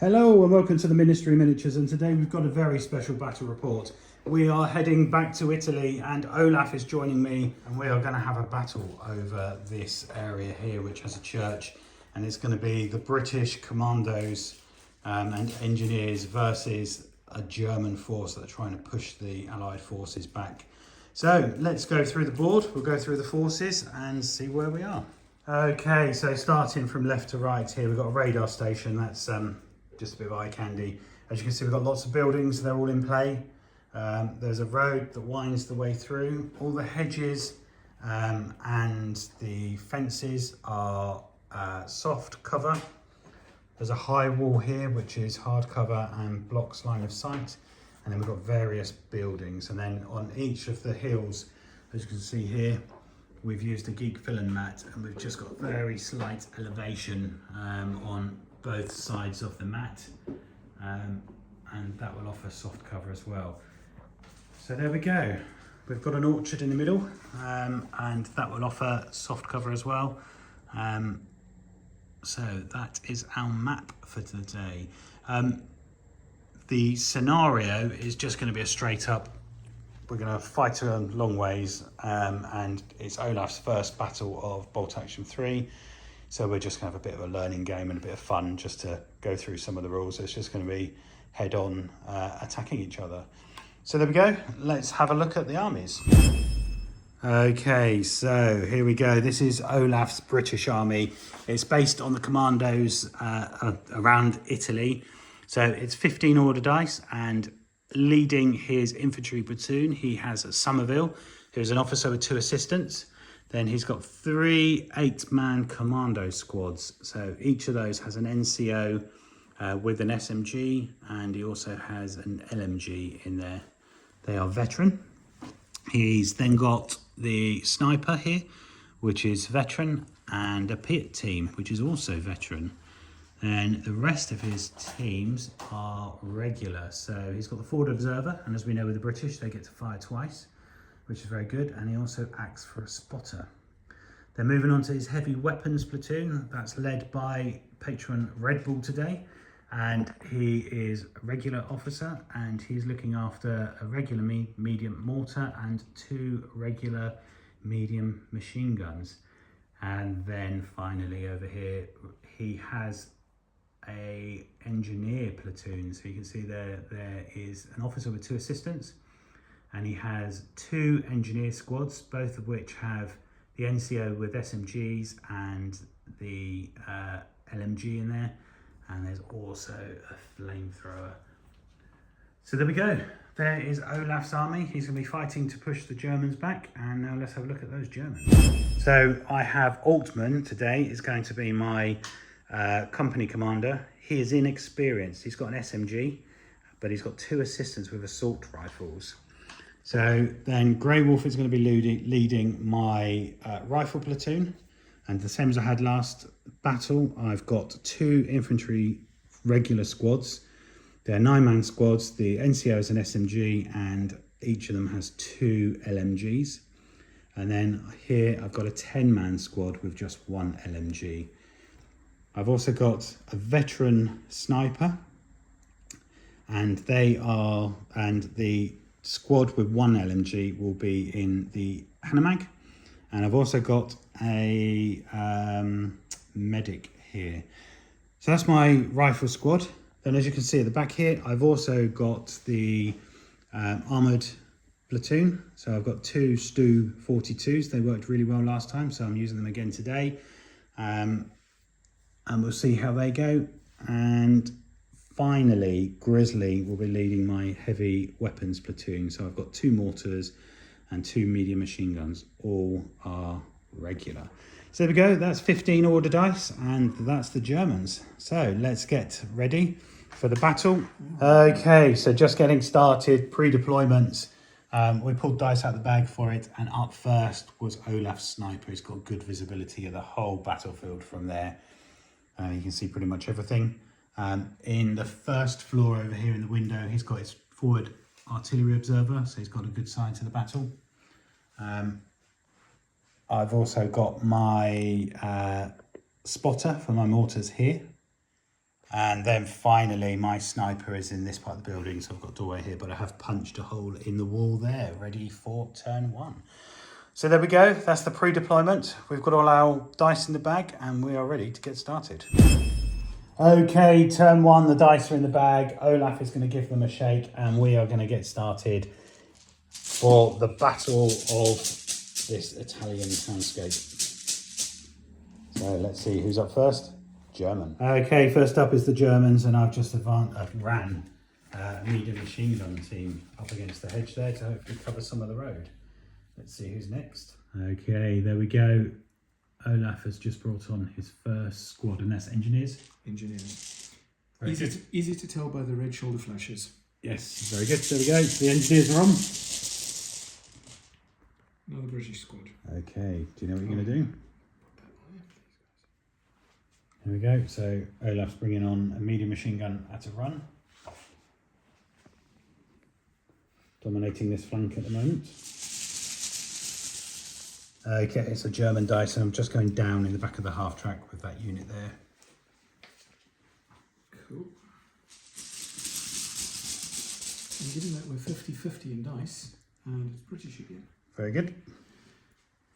Hello and welcome to the Ministry Miniatures, and today we've got a very special battle report. We are heading back to Italy and Olaf is joining me, and we are going to have a battle over this area here which has a church, and it's going to be the British Commandos and engineers versus a German force that are trying to push the Allied forces back. So let's go through the board, we'll go through the forces and see where we are. Okay, so starting from left to right here, we've got a radar station. That's just a bit of eye candy. As you can see, we've got lots of buildings, they're all in play. There's a road that winds the way through. All the hedges and the fences are soft cover. There's a high wall here, which is hard cover and blocks line of sight. And then we've got various buildings. And then on each of the hills, as you can see here, we've used a geek filling mat, and we've just got very slight elevation on both sides of the mat, and that will offer soft cover as well. So there we go. We've got an orchard in the middle, and that will offer soft cover as well. So that is our map for today. The scenario is just going to be a straight up. We're going to fight a long ways, and it's Olaf's first battle of Bolt Action 3. So we're just going to have a bit of a learning game and a bit of fun just to go through some of the rules. It's just going to be head on attacking each other. So there we go. Let's have a look at the armies. Okay, so here we go. This is Olaf's British army. It's based on the Commandos around Italy. So it's 15 order dice, and leading his infantry platoon, he has Somerville, who's an officer with 2 assistants. Then he's got 3 8-man commando squads. So each of those has an NCO with an SMG, and he also has an LMG in there. They are veteran. He's then got the sniper here, which is veteran, and a pit team, which is also veteran. And the rest of his teams are regular. So he's got the forward observer, and as we know with the British, they get to fire twice, which is very good. And he also acts for a spotter. Then moving on to his heavy weapons platoon, that's led by patron Red Bull today. And he is a regular officer, and he's looking after a regular medium mortar and 2 regular medium machine guns. And then finally over here, he has a engineer platoon. So you can see there is an officer with 2 assistants, and he has 2 engineer squads, both of which have the NCO with SMGs and the LMG in there, and there's also a flamethrower. So there we go. There is Olaf's army. He's going to be fighting to push the Germans back, and now let's have a look at those Germans. So I have Altman today is going to be my company commander. He is inexperienced. He's got an SMG, but he's got 2 assistants with assault rifles. So then Grey Wolf is going to be leading my rifle platoon, and the same as I had last battle, I've got 2 infantry regular squads. They're 9-man squads. The NCO is an SMG, and each of them has 2 LMGs. And then here I've got a 10-man squad with just 1 LMG. I've also got a veteran sniper, and the squad with 1 LMG will be in the Hanomag. And I've also got a medic here. So that's my rifle squad. Then as you can see at the back here, I've also got the armoured platoon. So I've got 2 Stu 42s. They worked really well last time, so I'm using them again today. And we'll see how they go. And finally, Grizzly will be leading my heavy weapons platoon. So I've got 2 mortars and 2 medium machine guns. All are regular. So there we go. That's 15 order dice, and that's the Germans. So let's get ready for the battle. Okay, so just getting started, pre-deployments. We pulled dice out of the bag for it, and up first was Olaf's sniper. He's got good visibility of the whole battlefield from there. You can see pretty much everything. In the first floor over here in the window, he's got his forward artillery observer, so he's got a good side to the battle. I've also got my spotter for my mortars here. And then finally, my sniper is in this part of the building, so I've got a doorway here, but I have punched a hole in the wall there, ready for turn 1. So there we go, that's the pre-deployment. We've got all our dice in the bag and we are ready to get started. Okay, turn 1, the dice are in the bag. Olaf is going to give them a shake and we are going to get started for the battle of this Italian townscape. So let's see who's up first. German. Okay, first up is the Germans, and I've just ran a medium machine gun team up against the hedge there to hopefully cover some of the road. Let's see who's next. Okay, there we go. Olaf has just brought on his first squad, and that's engineers. Engineers. Easy to tell by the red shoulder flashes. Yes, very good. There we go. The engineers are on. Another British squad. Okay, do you know what you're going to do? There we go. So Olaf's bringing on a medium machine gun at a run. Dominating this flank at the moment. Okay, it's a German dice, and I'm just going down in the back of the half track with that unit there. Cool. And given that we're 50-50 in dice, and it's British again. Very good.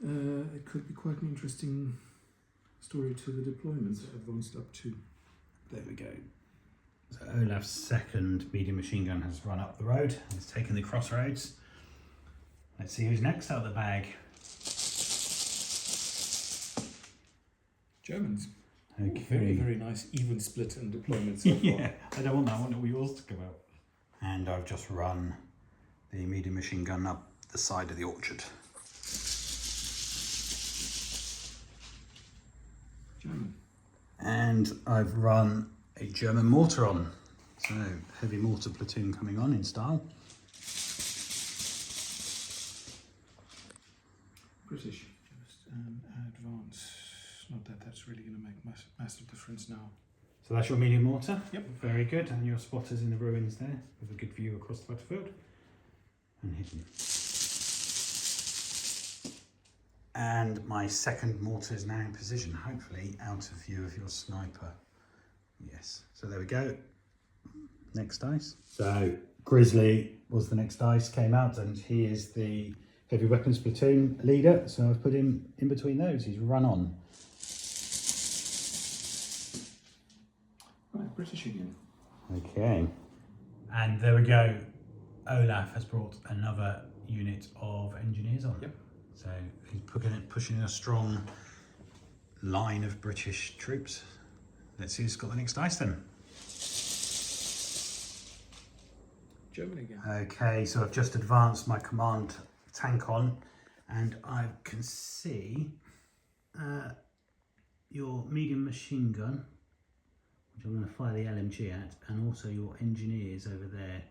It could be quite an interesting story to the deployments advanced up to. There we go. So Olaf's second medium machine gun has run up the road and has taken the crossroads. Let's see who's next out of the bag. Germans. Okay. Ooh, very, very nice even split in deployment so far. Yeah, I don't want that. I want all yours to go out. And I've just run the medium machine gun up the side of the orchard. German. And I've run a German mortar on. So heavy mortar platoon coming on in style. British. Just advance. Not that that's really going to make massive difference now. So that's your medium mortar. Yep. Very good. And your spotters in the ruins there with a good view across the battlefield. And hidden. And my second mortar is now in position, hopefully out of view of your sniper. Yes. So there we go. Next dice. So Grizzly was the next dice, came out, and he is the heavy weapons platoon leader. So I've put him in between those. He's run on. Right, British again. Okay. And there we go. Olaf has brought another unit of engineers on. Yep. So he's pushing a strong line of British troops. Let's see who's got the next dice then. Germany again. Okay, so I've just advanced my command tank on, and I can see your medium machine gun, which I'm going to fire the LMG at, and also your engineers over there,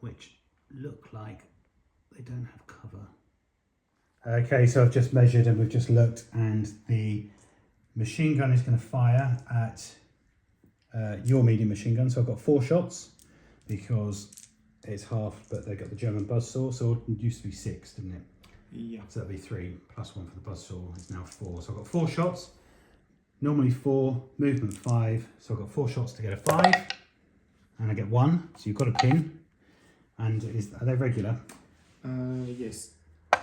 which look like they don't have cover. Okay, so I've just measured and we've just looked, and the machine gun is going to fire at your medium machine gun. So I've got 4 shots because it's half, but they got the German buzzsaw, so it used to be 6, didn't it? Yeah. So that'd be 3 plus 1 for the buzzsaw. It's now 4. So I've got 4 shots. Normally 4, movement 5. So I've got 4 shots to get a 5, and I get 1. So you've got a pin. And are they regular? Yes.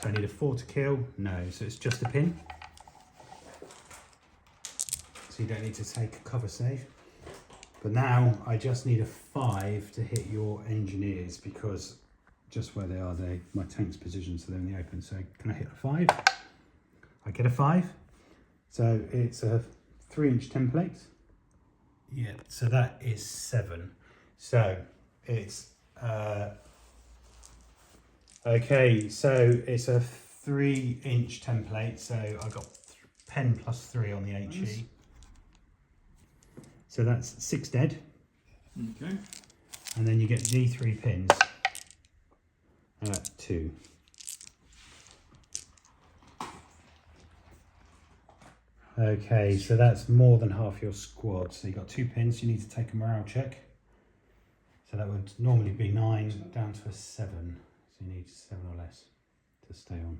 So I need a 4 to kill. No, so it's just a pin. So you don't need to take a cover save. But now I just need a 5 to hit your engineers, because just where they are, my tank's positioned, so they're in the open. So can I hit a 5? I get a 5. So it's a 3-inch template. Yeah, so that is 7. So it's okay, so it's a 3-inch template. So I got pen plus 3 on the HE. Nice. So that's 6 dead. Okay. And then you get D3 pins. 2. Okay, so that's more than half your squad. So you've got 2 pins, you need to take a morale check. So that would normally be 9 down to a 7. So you need 7 or less to stay on.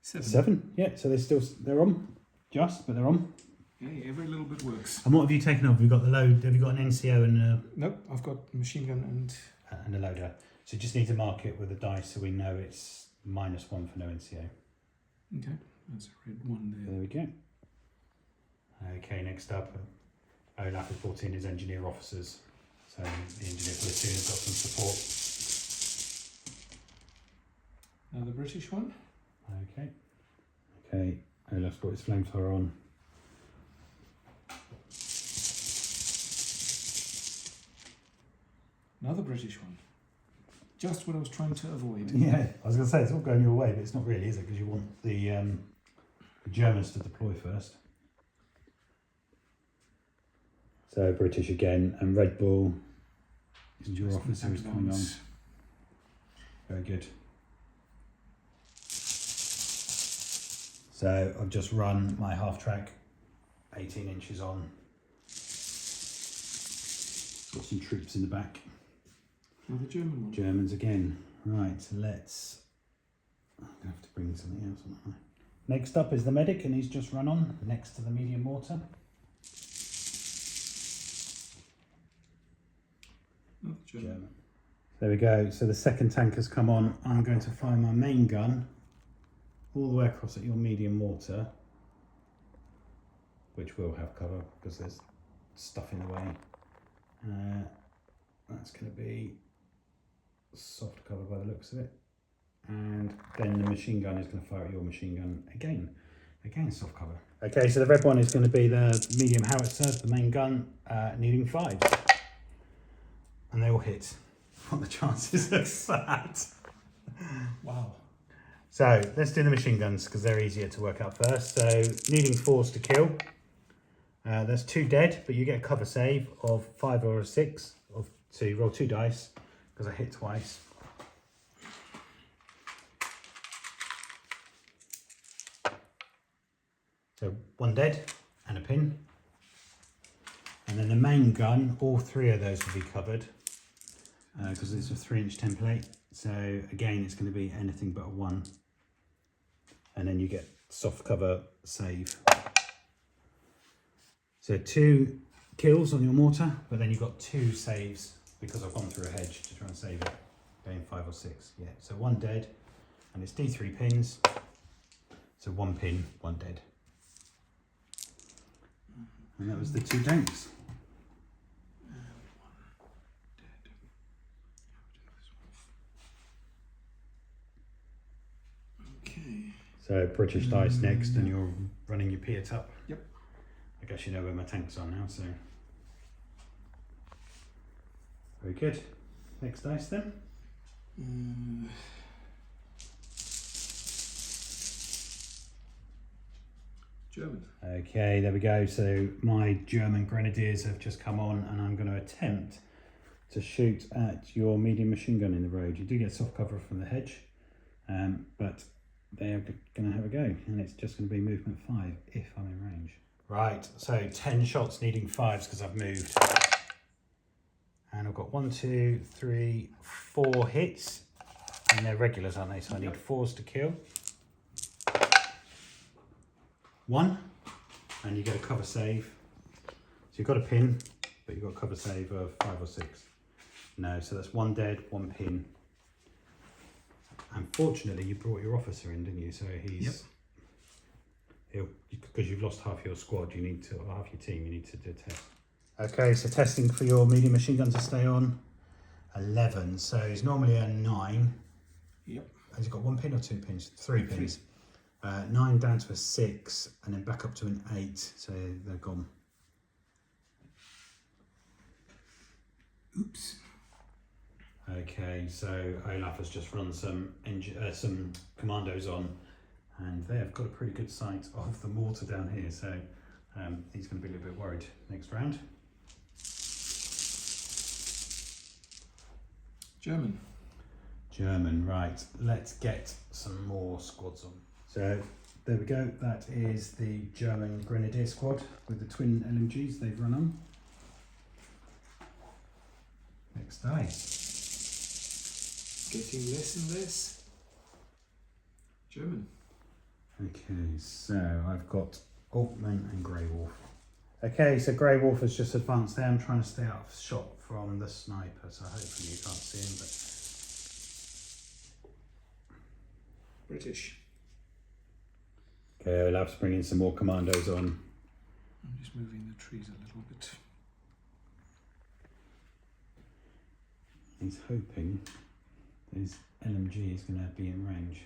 7. 7, yeah, so they're on, but they're on. Hey, every little bit works. And what have you taken off? Have you got the load? Have you got an NCO Nope, I've got machine gun and a loader? So you just need to mark it with a dice so we know it's -1 for no NCO. Okay, that's a red one there. There we go. Okay, next up, Olaf has brought in his engineer officers. So the engineer platoon has got some support. Now the British one. Okay. Okay, Olaf's got his flamethrower on. Another British one. Just what I was trying to avoid. Yeah, I was going to say, it's all going your way, but it's not really, is it? Because you want the Germans to deploy first. So British again, and Red Bull is your officer is coming on. Very good. So I've just run my half track, 18 inches on. Got some troops in the back. Now the German one. Germans again. Right, let's... I'm going to have to bring something else on. Next up is the medic, and he's just run on next to the medium mortar. Not the German. There we go. So the second tank has come on. I'm going to fire my main gun all the way across at your medium mortar, which will have cover because there's stuff in the way. That's going to be soft cover by the looks of it. And then the machine gun is going to fire at your machine gun again. Again, soft cover. Okay, so the red one is going to be the medium howitzer, the main gun, needing 5. And they all hit. What are the chances of that? Wow. So let's do the machine guns because they're easier to work out first. So needing 4s to kill. There's 2 dead, but you get a cover save of 5 or a 6. So you roll 2 dice because I hit twice. So 1 dead and a pin. And then the main gun, all 3 of those will be covered because it's a 3-inch template. So again, it's going to be anything but a 1. And then you get soft cover save. So 2 kills on your mortar, but then you've got 2 saves because I've gone through a hedge to try and save it. Going 5 or 6, yeah. So 1 dead, and it's D3 pins. So 1 pin, 1 dead. And that was the 2 tanks. Okay. So British dice next, and you're running your Piat up. Yep. I guess you know where my tanks are now, so. Very good. Next dice then. German. Okay, there we go. So my German grenadiers have just come on, and I'm going to attempt to shoot at your medium machine gun in the road. You do get soft cover from the hedge, but they're going to have a go, and it's just going to be movement 5 if I'm in range. Right, so 10 shots needing 5s because I've moved. And I've got 1, 2, 3, 4 hits, and they're regulars, aren't they? So I need 4s to kill. 1, and you get a cover save. So you've got a pin, but you've got a cover save of 5 or 6. No, so that's 1 dead, 1 pin. Unfortunately, you brought your officer in, didn't you? So he's, because you've lost half your squad, you need to, or half your team, you need to do a test. Okay, so testing for your medium machine gun to stay on. 11, so he's normally a 9. Yep. Has he got 1 pin or 2 pins? 3 pins. 9 down to a 6, and then back up to an 8, so they're gone. Oops. Okay, so Olaf has just run some commandos on, and they have got a pretty good sight of the mortar down here, so he's going to be a little bit worried next round. German, right. Let's get some more squads on. So there we go, that is the German Grenadier squad with the twin LMGs they've run on. Next dice. Getting less and less. German. Okay, so I've got Altman and Grey Wolf. Okay, so Grey Wolf has just advanced there. I'm trying to stay out of shot from the sniper, so hopefully you can't see him. But British. okay, Olaf's bringing some more commandos on. I'm just moving the trees a little bit. He's hoping his LMG is going to be in range.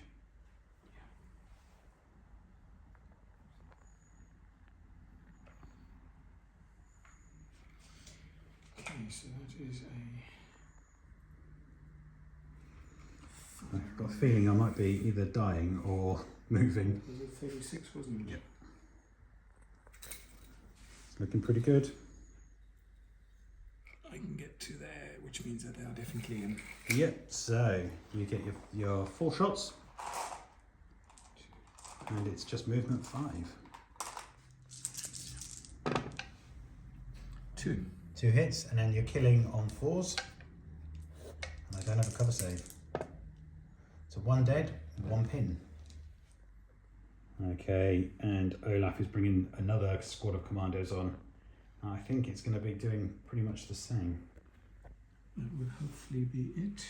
Okay, so that is a... I've got a feeling I might be either dying or moving. Was it 36, wasn't it? Yep. It's looking pretty good. I can get to there, which means that they are definitely in. Yep, so you get your 4 shots. And it's just movement 5. 2. 2 hits, and then you're killing on 4s. And I don't have a cover save. So 1 dead and 1 pin. Okay, and Olaf is bringing another squad of commandos on. I think it's going to be doing pretty much the same. That would hopefully be it.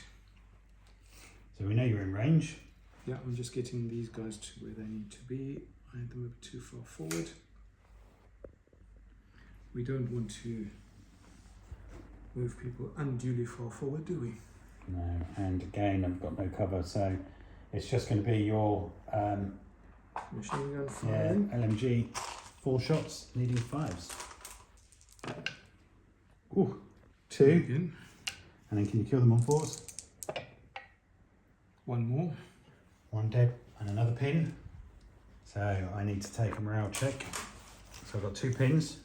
So we know you're in range. Yeah, I'm just getting these guys to where they need to be. I had them a bit too far forward. We don't want to move people unduly far forward, do we? No, and again, I've got no cover, so it's just going to be your Machine gun yeah, firing. LMG 4 shots, needing 5s. Ooh, 2. Again. And then can you kill them on 4s? 1 more. 1 dead and another pin. So I need to take a morale check. So I've got 2 pins.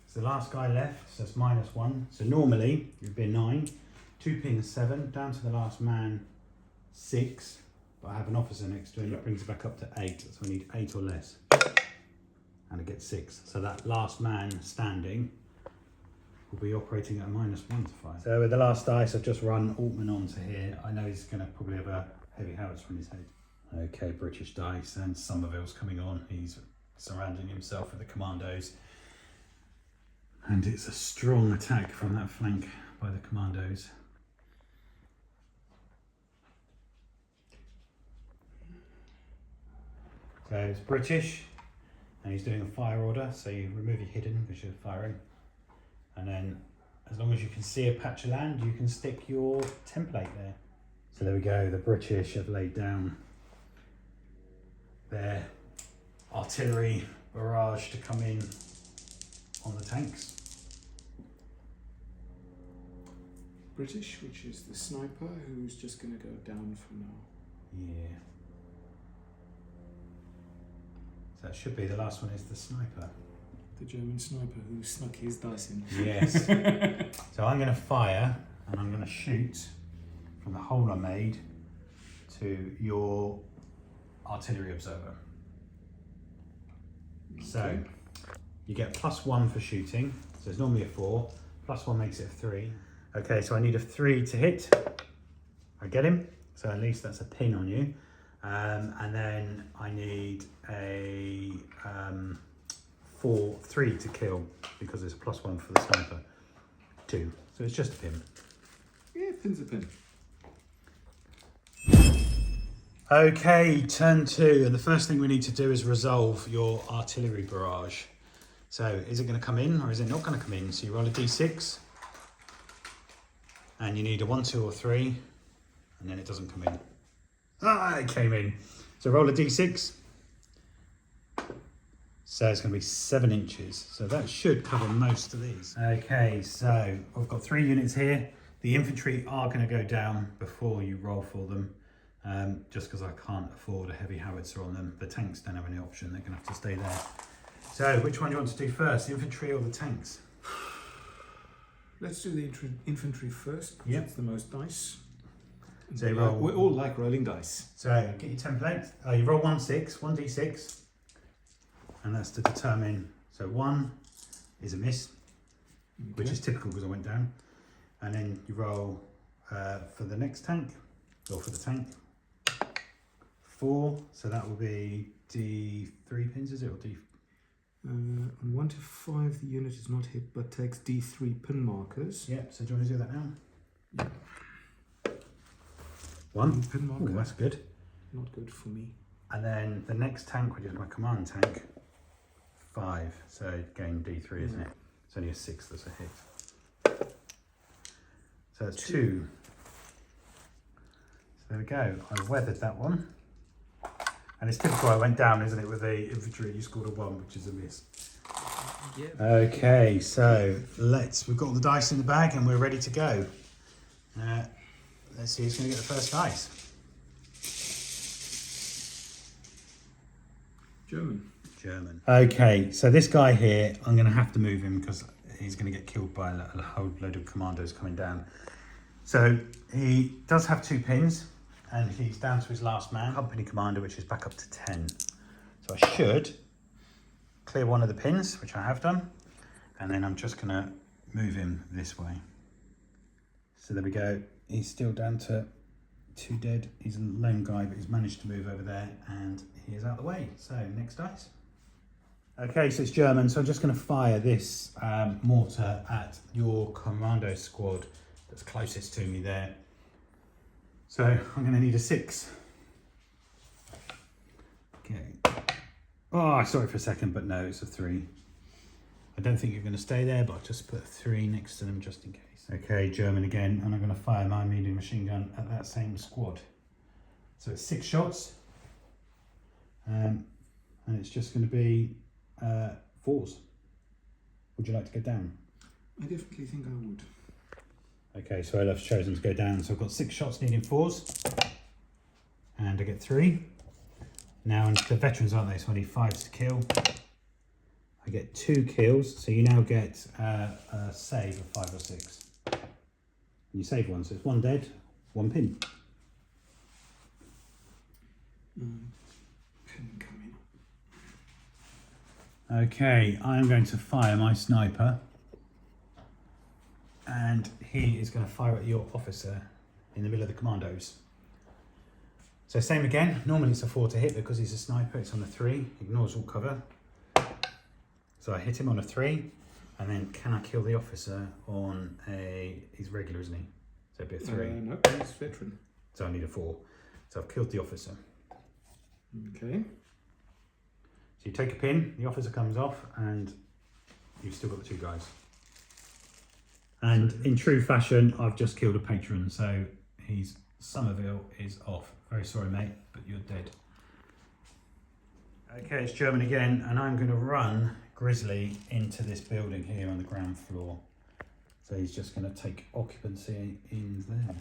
So the last guy left, so it's -1. So normally you'd be 9. 2 pins 7, down to the last man 6. But I have an officer next to him that brings it back up to 8. So I need 8 or less. And it gets 6. So that last man standing will be operating at a -1 to 5. So with the last dice, I've just run Altman onto here. I know he's going to probably have a heavy howitzer on his head. Okay, British dice, and Somerville's coming on. He's surrounding himself with the commandos. And it's a strong attack from that flank by the commandos. So it's British, and he's doing a fire order, so you remove your hidden because you're firing. And then, as long as you can see a patch of land, you can stick your template there. So there we go, the British have laid down their artillery barrage to come in on the tanks. British, which is the sniper, who's just going to go down for now. Yeah. So that should be the last one is the sniper. The German sniper who snuck his dice in. Yes. So I'm going to fire and I'm going to shoot from the hole I made to your artillery observer. Okay. So you get +1 for shooting. So it's normally a 4. +1 makes it a 3. Okay, so I need a 3 to hit. I get him. So at least that's a pin on you. And then I need a 3 to kill because it's a +1 for the sniper. 2. So it's just a pin. Yeah, pin's a pin. Okay, turn 2, and the first thing we need to do is resolve your artillery barrage. So is it going to come in or is it not going to come in? So you roll a d6 and you need a 1, 2 or 3 and then it doesn't come in. Ah, it came in. So roll a d6. So it's going to be 7 inches. So that should cover most of these. Okay, so I've got 3 units here. The infantry are going to go down before you roll for them. Just because I can't afford a heavy howitzer on them. The tanks don't have any option, they're going to have to stay there. So, which one do you want to do first, the infantry or the tanks? Let's do the infantry first, because Yep. it's the most dice. So you roll, We all like rolling dice. so get your template, you roll 1d6, and that's to determine, so 1 is a miss, which Okay. is typical because I went down, and then you roll for the next tank, or for the tank, 4, so that will be D3 pins, is it, or D? On 1 to 5, the unit is not hit but takes D3 pin markers. Yeah, so do you want to do that now? Yeah. 1 pin marker. Oh, that's good. Not good for me. And then the next tank, which is my command tank, 5. So again, D3, isn't it? It's only a 6 that's a hit. So that's 2. So there we go. I weathered that one. And it's typical I went down, isn't it, with the infantry, you scored a 1, which is a miss. Yeah. Okay, so we've got all the dice in the bag and we're ready to go. Let's see who's going to get the first dice. German. Okay, so this guy here, I'm going to have to move him because he's going to get killed by a whole load of commandos coming down. So he does have 2 pins and he's down to his last man. Company commander, which is back up to 10. So I should clear one of the pins, which I have done. And then I'm just going to move him this way. So there we go. He's still down to 2 dead. He's a lone guy, but he's managed to move over there and he is out of the way. So next dice. Okay, so it's German. So I'm just going to fire this mortar at your commando squad that's closest to me there. So I'm going to need a 6. Okay. Oh, sorry for a second, but no, it's a 3. I don't think you're going to stay there, but I'll just put a 3 next to them just in case. Okay, German again, and I'm going to fire my medium machine gun at that same squad. So it's 6 shots, and it's just going to be 4s. Would you like to go down? I definitely think I would. Okay, so Olaf's chosen to go down. So I've got 6 shots needing 4s, and I get 3. Now, the veterans, aren't they? So I need 5s to kill. I get 2 kills, so you now get a save of 5 or 6. You save 1, so it's 1 dead, 1 pin. Pin coming. Okay, I'm going to fire my sniper, and he is going to fire at your officer in the middle of the commandos. So same again, normally it's a 4 to hit because he's a sniper, it's on a 3, ignores all cover. So I hit him on a 3, and then can I kill the officer on he's regular, isn't he? So it'd be a 3. No, he's veteran. So I need a 4. So I've killed the officer. Okay. So you take a pin, the officer comes off, and you've still got the 2 guys. And in true fashion, I've just killed a patron, so Somerville is off. Very sorry, mate, but you're dead. Okay, it's German again, and I'm going to run Grizzly into this building here on the ground floor. So he's just going to take occupancy in there.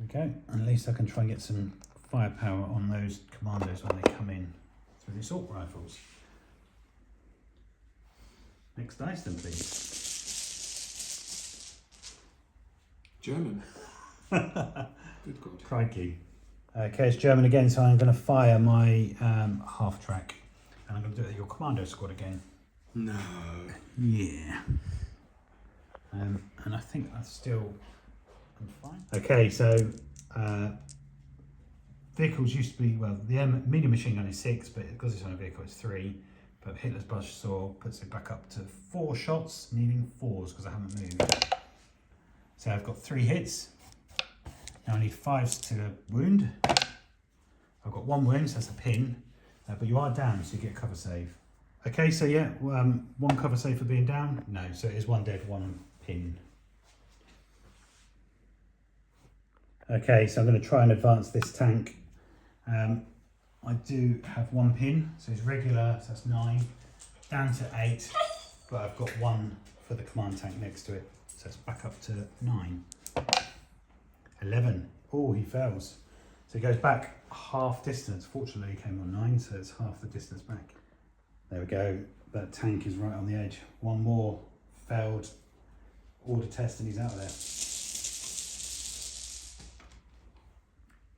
Okay, and at least I can try and get some firepower on those commandos when they come in through the assault rifles. Next dice then, please. German. Good God. Crikey. Okay, it's German again, so I'm going to fire my half track. And I'm going to do it at your commando squad again. No. Yeah. And I think I'm fine. Okay, so vehicles used to be, well, the medium machine gun is 6, but because it's on a vehicle, it's 3. But Hitler's buzzsaw puts it back up to 4 shots, needing 4s because I haven't moved. So I've got 3 hits. Now I need 5s to wound. I've got 1 wound, so that's a pin. But you are down, so you get a cover save. Okay, so yeah, 1 cover save for being down. No, so it is 1 dead, 1 pin. Okay, so I'm going to try and advance this tank. I do have 1 pin, so it's regular, so that's 9. Down to 8, but I've got 1 for the command tank next to it. So it's back up to 9. 11. Oh, he fails. So he goes back half distance. Fortunately, he came on 9, so it's half the distance back. There we go. That tank is right on the edge. 1 more failed order test and he's out of there.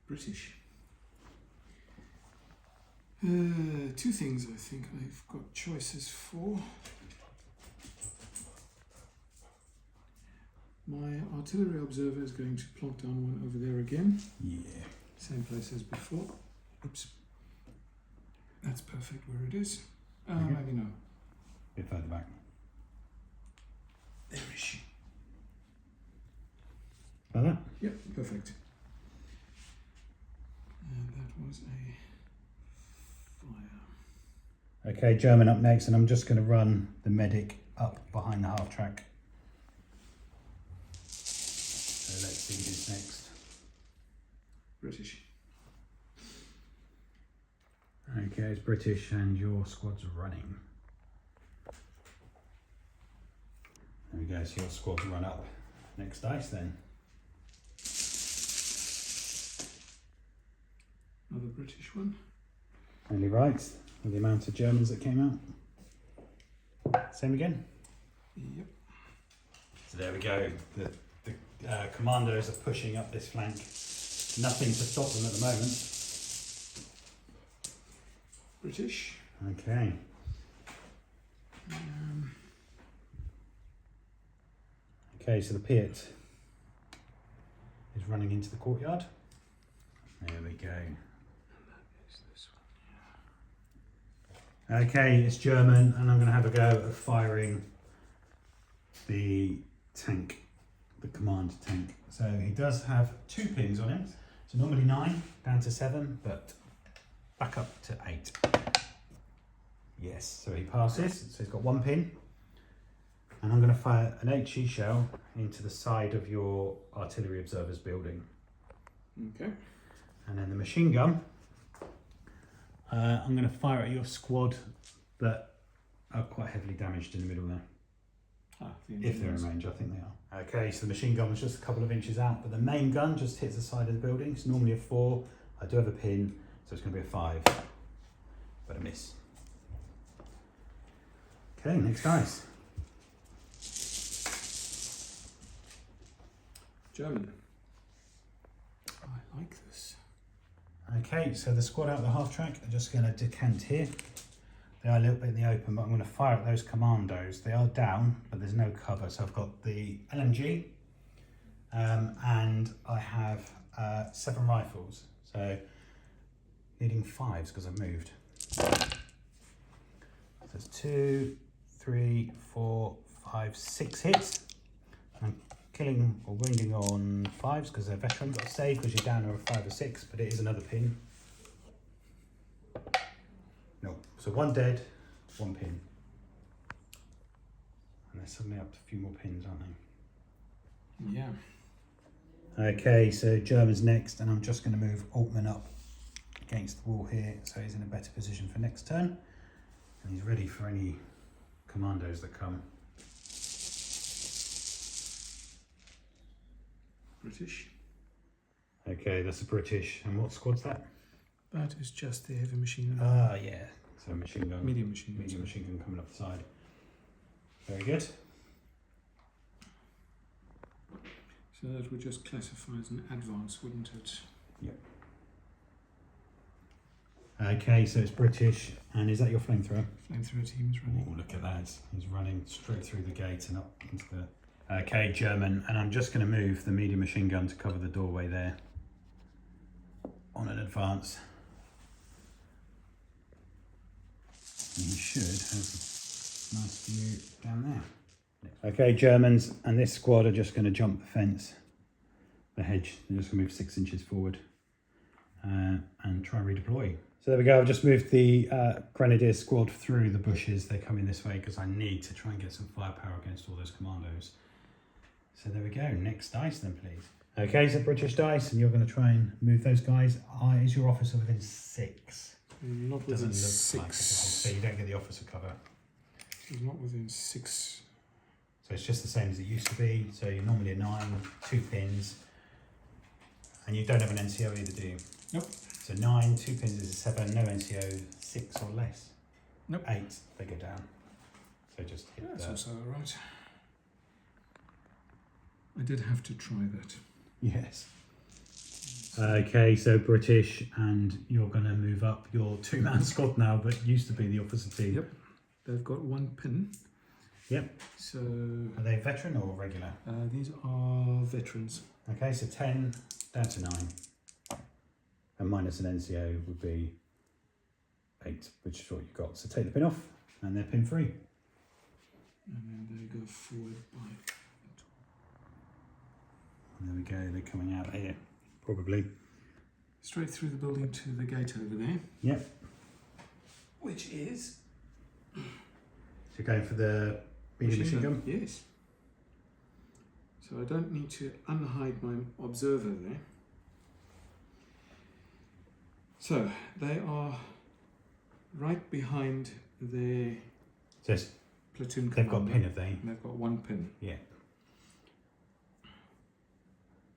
British. 2 things I think I've got choices for. My artillery observer is going to plonk down 1 over there again. Yeah. Same place as before. Oops. That's perfect where it is. Okay. Maybe no. A bit further back. There-ish. Like that? Yep, perfect. And that was a fire. Okay, German up next, and I'm just going to run the medic up behind the half track. So let's see who's next. British. Okay, it's British and your squad's running. There we go, so your squad's run up. Next dice then. Another British one. Only right, with the amount of Germans that came out. Same again. Yep. So there we go. The Commandos are pushing up this flank. Nothing to stop them at the moment. British. Okay. Okay, so the Piat is running into the courtyard. There we go. Okay, it's German, and I'm going to have a go at firing the tank, the command tank. So he does have 2 pins on him. So normally 9, down to 7, but back up to 8. Yes, so he passes. So he's got 1 pin. And I'm going to fire an HE shell into the side of your artillery observers building. Okay. And then the machine gun, I'm going to fire at your squad that are quite heavily damaged in the middle there. If they're in range, I think they are. Okay, so the machine gun was just a couple of inches out, but the main gun just hits the side of the building. It's normally a 4. I do have a pin, so it's going to be a 5, but a miss. Okay, next dice. German. I like this. Okay, so the squad out of the half track are just going to decant here. They are a little bit in the open, but I'm going to fire at those commandos. They are down, but there's no cover. So I've got the LMG, and I have 7 rifles. So needing 5s because I've moved. So it's 2, 3, 4, 5, 6 hits. I'm killing or wounding on 5s because they're veteran. Got to save because you're down to a 5 or 6, but it is another pin. No, so 1 dead, 1 pin. And they're suddenly up to a few more pins, aren't they? Yeah. Okay, so German's next, and I'm just going to move Altman up against the wall here, so he's in a better position for next turn. And he's ready for any commandos that come. British. Okay, that's a British. And what squad's that? That is just the heavy machine gun. Ah, yeah. So machine gun. Medium machine gun. Medium machine gun coming up the side. Very good. So that would just classify as an advance, wouldn't it? Yep. Okay, so it's British, and is that your flamethrower? Flamethrower team is running. Oh, look at that. He's running straight through the gate and up into the... Okay, German, and I'm just going to move the medium machine gun to cover the doorway there. On an advance. And you should have a nice view down there. Okay, Germans, and this squad are just going to jump the fence, the hedge. They're just going to move 6 inches forward and try and redeploy. So there we go. I've just moved the Grenadier squad through the bushes. They're coming this way because I need to try and get some firepower against all those commandos. So there we go. Next dice then, please. Okay, so British dice, and you're going to try and move those guys. Is your officer within 6? Not within Doesn't look 6. like it, so you don't get the officer cover. He's not within 6. So it's just the same as it used to be. So you're normally a 9, 2 pins, and you don't have an NCO either, do you? Nope. So 9, 2 pins is a 7, no NCO, 6 or less. Nope. 8, they go down. So just hit That's the... also right. I did have to try that. Yes. Okay, so British, and you're going to move up your 2-man squad now, but used to be the officer team. Yep. They've got 1 pin. Yep. So... Are they veteran or regular? these are veterans. Okay, so 10 down to 9. And minus an NCO would be 8, which is what you've got. So take the pin off, and they're pin free. And then they go forward by... And there we go, they're coming out here, probably. Straight through the building to the gate over there. Yep. Which is... So you're going for the medium machine gun? Yes. So I don't need to unhide my observer there. So they are right behind their Just platoon they've commander. got pin, have they? They've got one pin. Yeah.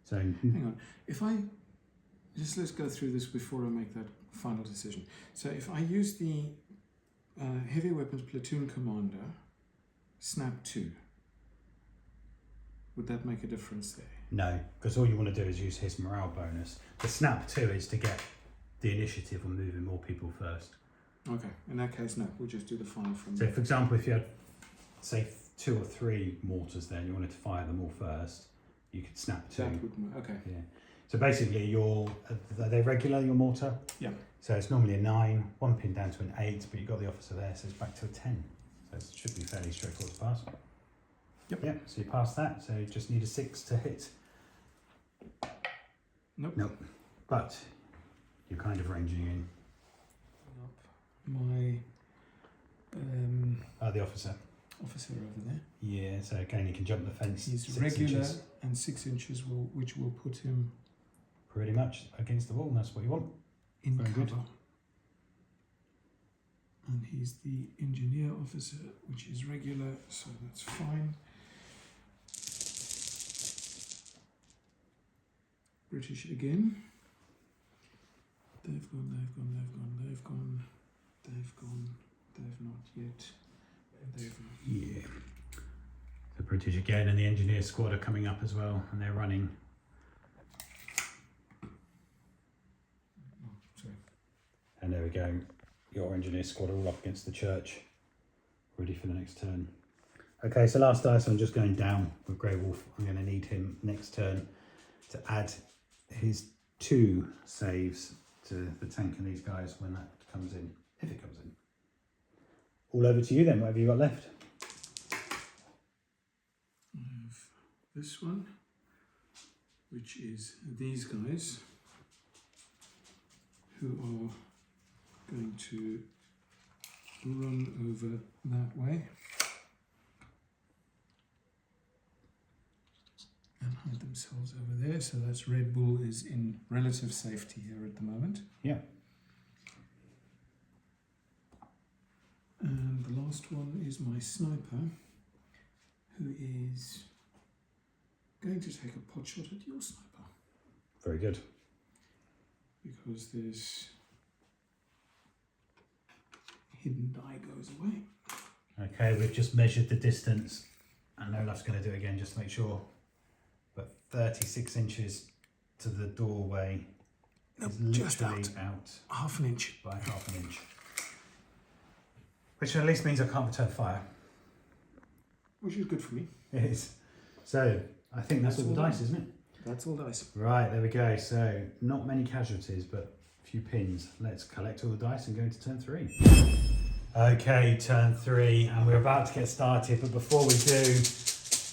So Hang on. If I let's go through this before I make that final decision. So if I use the heavy weapons platoon commander, snap 2, would that make a difference there? no, because all you want to do is use his morale bonus. The snap 2 is to get the initiative on moving more people first. Okay, in that case, no, we'll just do the fire from So for example, if you had, say, 2 or 3 mortars there and you wanted to fire them all first, you could snap 2. that would, okay. Yeah. So basically, are they regular, your mortar? Yeah. So it's normally a 9, 1 pin down to an 8, but you've got the officer there, so it's back to a 10. So it should be fairly straightforward to pass. Yep. Yeah, so you pass that, so you just need a 6 to hit. Nope. Nope. But you're kind of ranging in. My The officer. officer over there. Yeah, so again, you can jump the fence. He's 6 regular inches, and 6 inches, which will put him pretty much against the wall, and that's what you want. in Very cover. good. And he's the engineer officer, which is regular, so that's fine. British again. They've gone, they've gone, they've gone, they've gone, they've gone, they've not yet, they've not. Yeah. The British again, and the engineer squad are coming up as well, and they're running. Oh, sorry. And there we go. Your engineer squad are all up against the church, ready for the next turn. Okay, so last dice, I'm just going down with Grey Wolf. I'm going to need him next turn to add his 2 saves to the tank and these guys when that comes in, if it comes in. All over to you then, what have you got left? I have this one, which is these guys, who are going to run over that way and hide themselves over there. So that's Red Bull is in relative safety here at the moment. Yeah. And the last one is my sniper, who is going to take a pot shot at your sniper. Very good. Because this hidden die goes away. Okay, we've just measured the distance, and Olaf's going to do it again just to make sure. But 36 inches to the doorway is just literally out half an inch. by half an inch. Which at least means I can't return fire. Which is good for me. It is. So, I think that's all the dice, isn't it? That's all dice. Right, there we go. So, not many casualties, but a few pins. Let's collect all the dice and go into turn 3. Okay, turn 3, and we're about to get started, but before we do,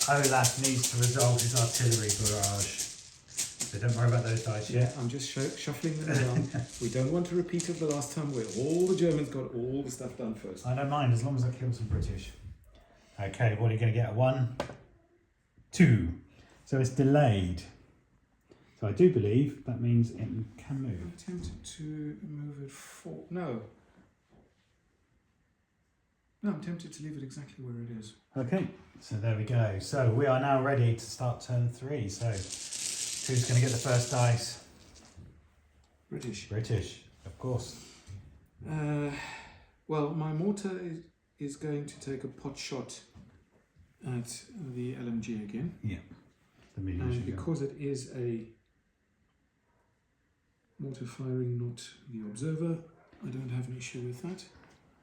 Olaf needs to resolve his artillery barrage. So don't worry about those dice yet. I'm just shuffling them around. We don't want to repeat of the last time where all the Germans got all the stuff done first. I don't mind as long as I kill some British. Okay, what are you going to get? 1, 2. So it's delayed. So I do believe that means it can move. I'm tempted to move it forward. No, I'm tempted to leave it exactly where it is. Okay, so there we go. So we are now ready to start turn 3. So who's going to get the first dice? British. British, of course. Well, my mortar is going to take a pot shot at the LMG again. Yeah. The medium And should go. because it is a mortar firing, not the observer, I don't have an issue with that.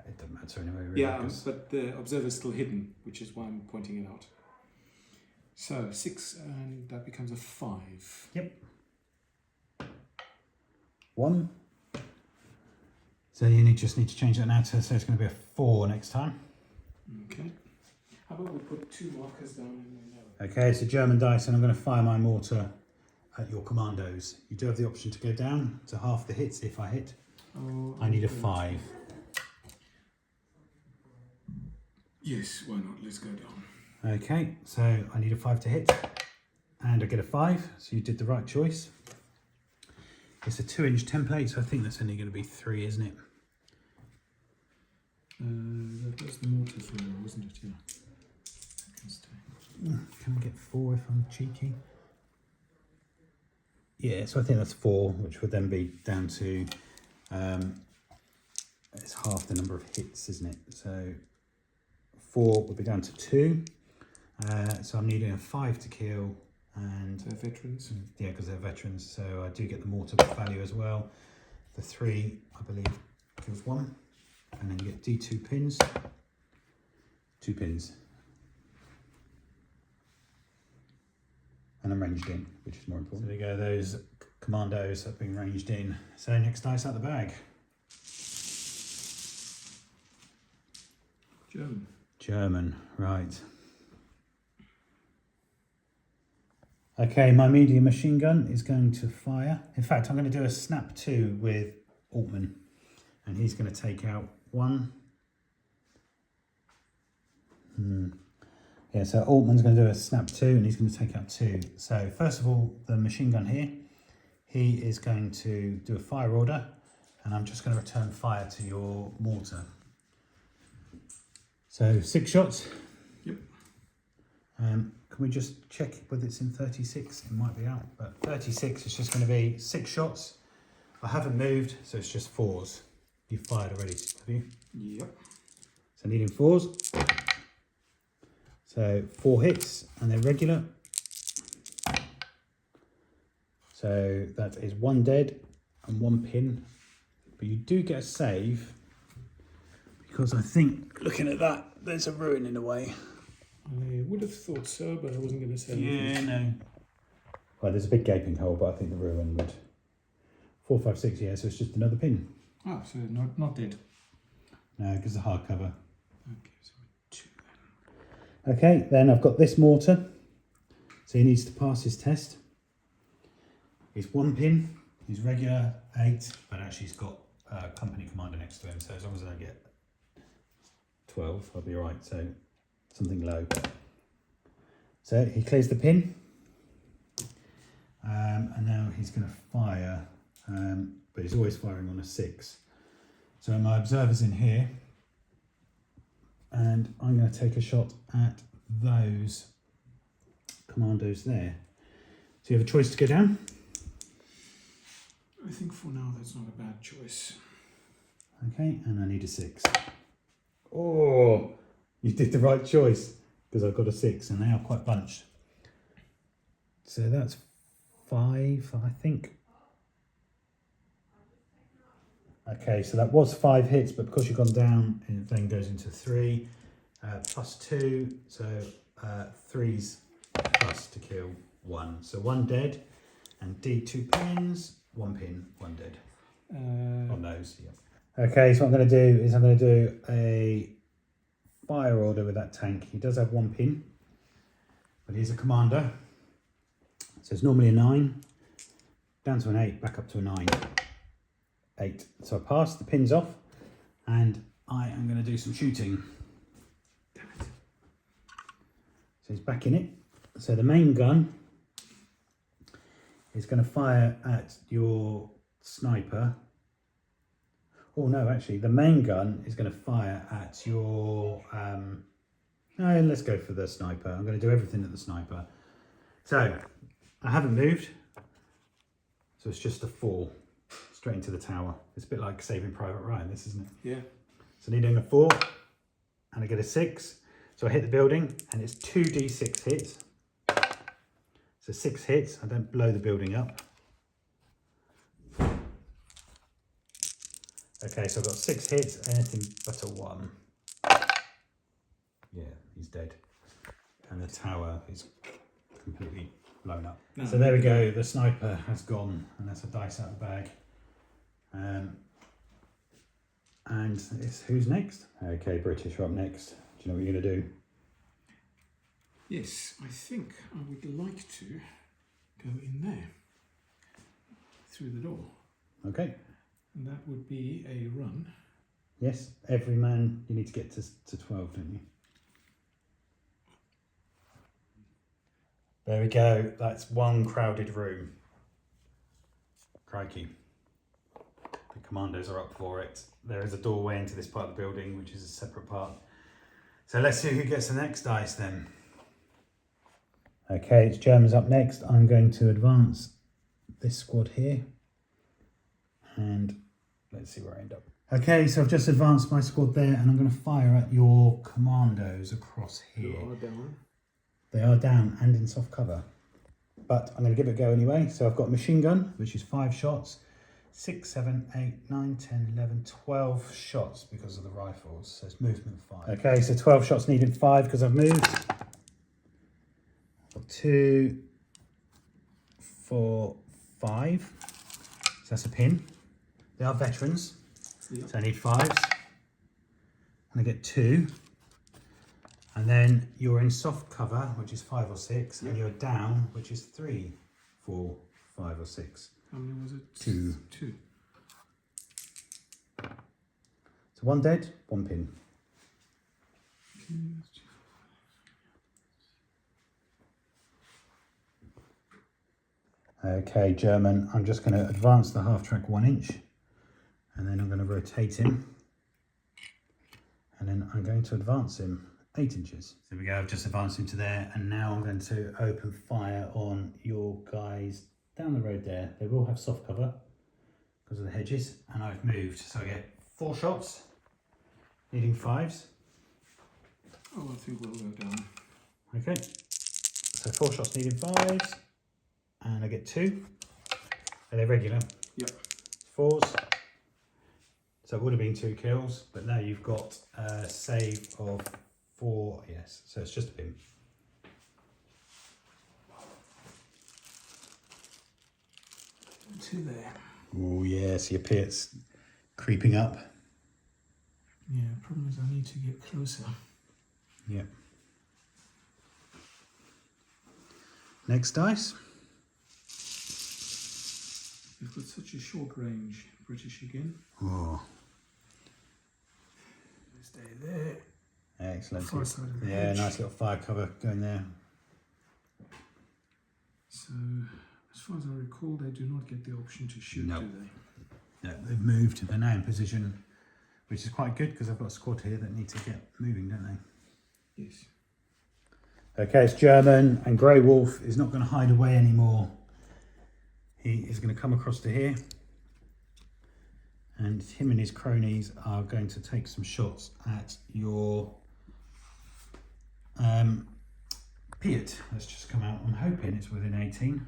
It doesn't matter anyway, really. Yeah, because- but the observer is still hidden, which is why I'm pointing it out. So 6, and that becomes a 5. Yep. 1. So you just need to change that now to, so it's going to be a 4 next time. Okay. How about we put 2 markers down and then know? Okay, it's a German dice, and I'm going to fire my mortar at your commandos. You do have the option to go down to half the hits if I hit. Oh, I need a 5. Yes, why not? Let's go down. Okay, so I need a 5 to hit, and I get a 5, so you did the right choice. It's a 2-inch template, so I think that's only going to be 3, isn't it? That was the mortar filler, wasn't it? Yeah. That can stay. Can I get 4 if I'm cheeky? Yeah, so I think that's 4, which would then be down to, it's half the number of hits, isn't it? So 4 would be down to 2. So I'm needing a 5 to kill, and They're veterans. yeah, because they're veterans, so I do get the mortar value as well. The 3, I believe, kills 1, and then you get D2 pins. 2 pins. And I'm ranged in, which is more important. So there you go, those commandos have been ranged in. So next dice out the bag. German. German, right. Okay, my medium machine gun is going to fire. In fact, I'm going to do a snap 2 with Altman, and he's going to take out 1. Yeah, so Altman's going to do a snap 2, and he's going to take out 2. So first of all, the machine gun here, he is going to do a fire order, and I'm just going to return fire to your mortar. So 6 shots. Yep. Can we just check whether it's in 36? It might be out, but 36 is just going to be 6 shots. I haven't moved, so it's just 4s. You've fired already, have you? Yep. So needing 4s. So 4 hits, and they're regular. So that is 1 dead and 1 pin. But you do get a save, because I think, looking at that, there's a ruin in the way. I would have thought so, but I wasn't going to say anything. Yeah, no. Well, there's a big gaping hole, but I think the ruin would. 4, 5, 6, yeah, so it's just another pin. Oh, so not dead. No, because the hardcover. Okay, so 2 then. Okay, then I've got this mortar. So he needs to pass his test. He's 1 pin, he's regular 8, but actually he's got company commander next to him, so as long as I don't get 12, I'll be alright, so something low. So he clears the pin, and now he's going to fire, but he's always firing on a 6. So my observer's in here, and I'm going to take a shot at those commandos there. So you have a choice to go down. I think for now that's not a bad choice. Okay, and I need a 6. Oh, you did the right choice, because I've got a 6, and they are quite bunched. So that's 5, I think. Okay, so that was 5 hits, but because you've gone down, it then goes into 3, plus 2, so 3's plus to kill 1. So 1 dead, and D2 pins, 1 pin, 1 dead. On those, yeah. Okay, so what I'm going to do is I'm going to do a fire order with that tank. He does have 1 pin, but he's a commander. So it's normally a 9, down to an 8, back up to a 9. 8. So I pass the pins off, and I am going to do some shooting. Damn it. So he's back in it. So the main gun is going to fire at your sniper. Oh no, actually the main gun is going to fire at your no, let's go for the sniper. I'm going to do everything at the sniper. So I haven't moved, so it's just a 4 straight into the tower. It's a bit like Saving Private Ryan, this, isn't it? Yeah. So needing a 4, and I get a 6, so I hit the building, and it's 2d6 hits. So 6 hits, I don't blow the building up. Okay, so I've got 6 hits, anything but a 1. Yeah, he's dead. And the tower is completely blown up. No, so there we go, the sniper has gone, and that's a dice out of the bag. And it's who's next? Okay, British are up next. Do you know what you're going to do? Yes, I think I would like to go in there, through the door. Okay. And that would be a run. Yes, every man, you need to get to 12, don't you? There we go. That's one crowded room. Crikey. The Commandos are up for it. There is a doorway into this part of the building, which is a separate part. So let's see who gets the next dice then. Okay, it's Germans up next. I'm going to advance this squad here. And let's see where I end up. Okay, so I've just advanced my squad there, and I'm going to fire at your Commandos across here. Who are down. They are down and in soft cover. But I'm going to give it a go anyway. So I've got a machine gun, which is 5 shots. 6, 7, 8, 9, 10, 11, 12 shots because of the rifles. So it's movement 5. Okay, so 12 shots needed 5 because I've moved. Got 2, 4, 5. So that's a pin. They are veterans. Yep. So I need 5s. And I get 2. And then you're in soft cover, which is 5 or 6. Yep. And you're down, which is 3, 4, 5 or 6. How many was it? 2. 2. So 1 dead, 1 pin. Okay, German, I'm just going to advance the half track 1 inch. And then I'm going to rotate him. And then I'm going to advance him 8 inches. There we go, I've just advanced him to there. And now I'm going to open fire on your guys down the road there. They will have soft cover because of the hedges, and I've moved, so I get 4 shots needing 5s. Oh, I think we'll go down. Okay, so 4 shots needing 5s, and I get 2. Are they regular? Yep. 4s, so it would have been 2 kills, but now you've got a save of 4. Yes, so it's just a pin. Two there. Oh yes, your pit's creeping up. Yeah, problem is I need to get closer. Yep. Next dice. They've got such a short range, British again. Oh. Stay there. Excellent. Far side of the Yeah, hedge. nice little fire cover going there. So, as far as I recall, they do not get the option to shoot, No. do they? No, they've moved. They're now in position, which is quite good because I've got a squad here that need to get moving, don't they? Yes. Okay, it's German, and Grey Wolf is not going to hide away anymore. He is going to come across to here, and him and his cronies are going to take some shots at your Piat. Let's just come out. I'm hoping it's within 18.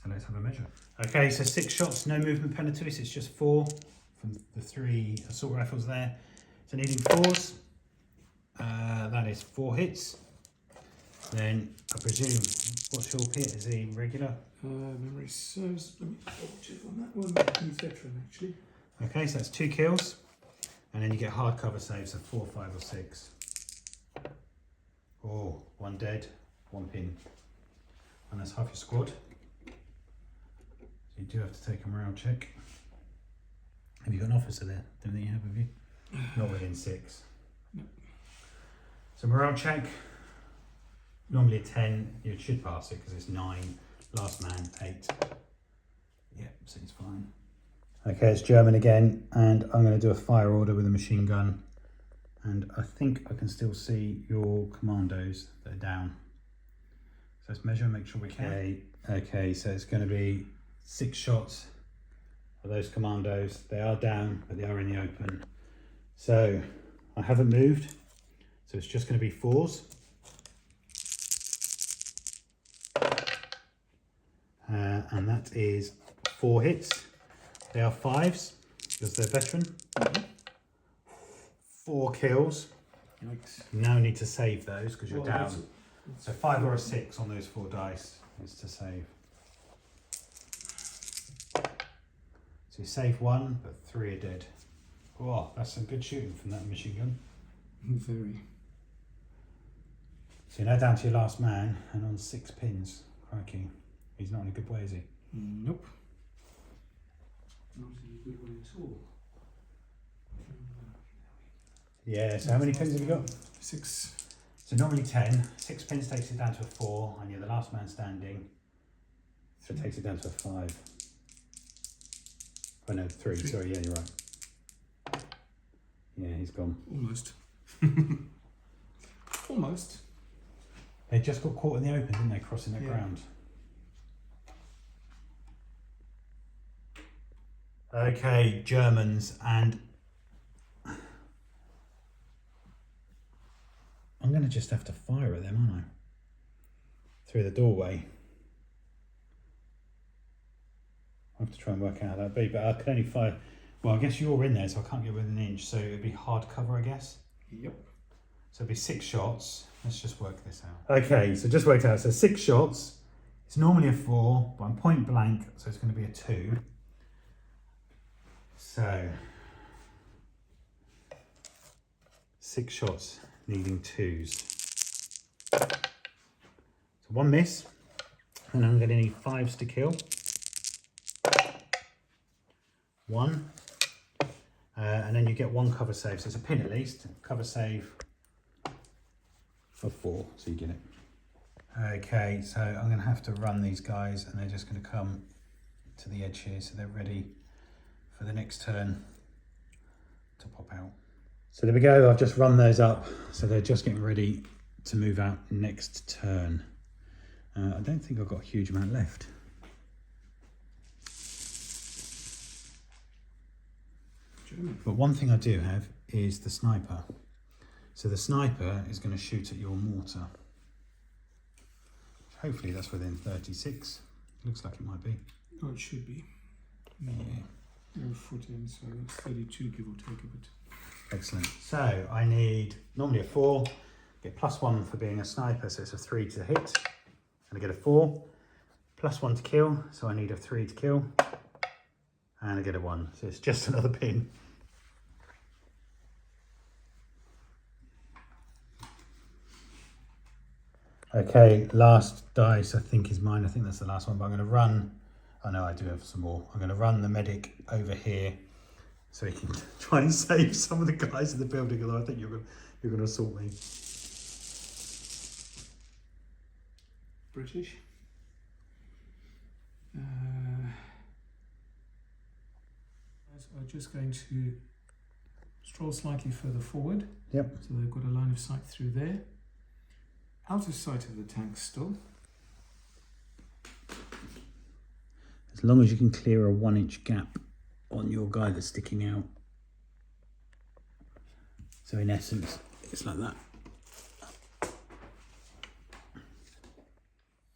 So let's have a measure. Okay, so 6 shots, no movement penalties. It's just 4 from the 3 assault rifles there. So needing 4s. That is 4 hits. Then I presume, what's your Piat? Is he regular? Memory serves. Let me double check on that one. He's veteran, actually. Okay, so that's 2 kills. And then you get hard cover saves of 4, 5 or 6. Oh, 1 dead, 1 pin. And that's half your squad. So you do have to take a morale check. Have you got an officer there? Don't think you have you? Not within 6. No. So morale check. Normally a 10. You should pass it because it's 9. Last man, 8. Yeah, seems fine. Okay, it's German again, and I'm going to do a fire order with a machine gun. And I think I can still see your Commandos that are down. So let's measure and make sure we can. Okay, so it's going to be 6 shots of those Commandos. They are down, but they are in the open. So I haven't moved, so it's just going to be 4s. And that is 4 hits. They are 5s because they're veteran. 4 kills. Yikes. You now need to save those because you're Well, down. that's- So 5 or a 6 on those 4 dice is to save. So you save 1, but 3 are dead. Oh, that's some good shooting from that machine gun. Very. So you're now down to your last man and on 6 pins. Crikey. He's not in a good way, is he? Nope. Not in a good way at all. Yeah, so how many pins have you got? 6. So normally 10. 6 pins takes it down to a 4, and you're the last man standing. So it takes it down to a 5. Oh no, 3. Sorry, yeah, you're right. Yeah, he's gone. Almost. Almost. They just got caught in the open, didn't they, crossing that ground? Okay, Germans, and I'm going to just have to fire at them, aren't I? Through the doorway. I have to try and work out how that'd be, but I can only fire. Well, I guess you're in there, so I can't get within an inch, so it'd be hard cover, I guess. Yep. So it'd be 6 shots. Let's just work this out. Okay, so just worked out. So 6 shots. It's normally a 4, but I'm point blank, so it's going to be a 2. So 6 shots needing 2s. So 1 miss, and I'm going to need 5s to kill. 1, and then you get 1 cover save. So it's a pin at least. Cover save of 4, so you get it. Okay, so I'm going to have to run these guys, and they're just going to come to the edge here, so they're ready for the next turn to pop out. So there we go, I've just run those up, so they're just getting ready to move out next turn. I don't think I've got a huge amount left. But one thing I do have is the sniper. So the sniper is going to shoot at your mortar. Hopefully that's within 36. Looks like it might be. Oh, it should be. Yeah. You're a foot in, so that's 32, give or take a bit. Excellent. So I need normally a 4, get +1 for being a sniper, so it's a 3 to hit, and I get a 4, +1 to kill, so I need a 3 to kill, and I get a 1, so it's just another pin. Okay, last dice I think is mine. I think that's the last one, but I'm going to run. Oh no, I do have some more. I'm going to run the medic over here so he can try and save some of the guys in the building, although I think you're going to assault me. British. So I'm just going to stroll slightly further forward. Yep. So they've got a line of sight through there. Out of sight of the tank still. As long as you can clear a 1-inch gap on your guy that's sticking out. So in essence, it's like that.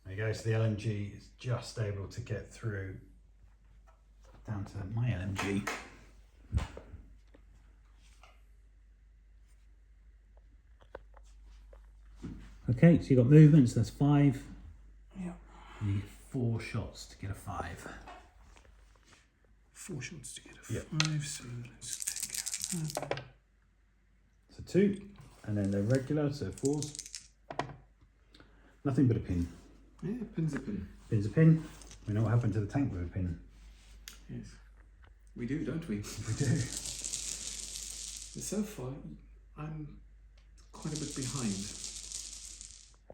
There you go, so the LMG is just able to get through down to my LMG. Okay, so you've got movements, that's 5. Yeah. You need 4 shots to get a 5. 4 shots to get a 5, Yep. so let's take care of that. So 2, and then they're regular, so 4s. Nothing but a pin. Yeah, pin's a pin. Pin's a pin. We know what happened to the tank with a pin. Yes. We do, don't we? We do. But so far, I'm quite a bit behind.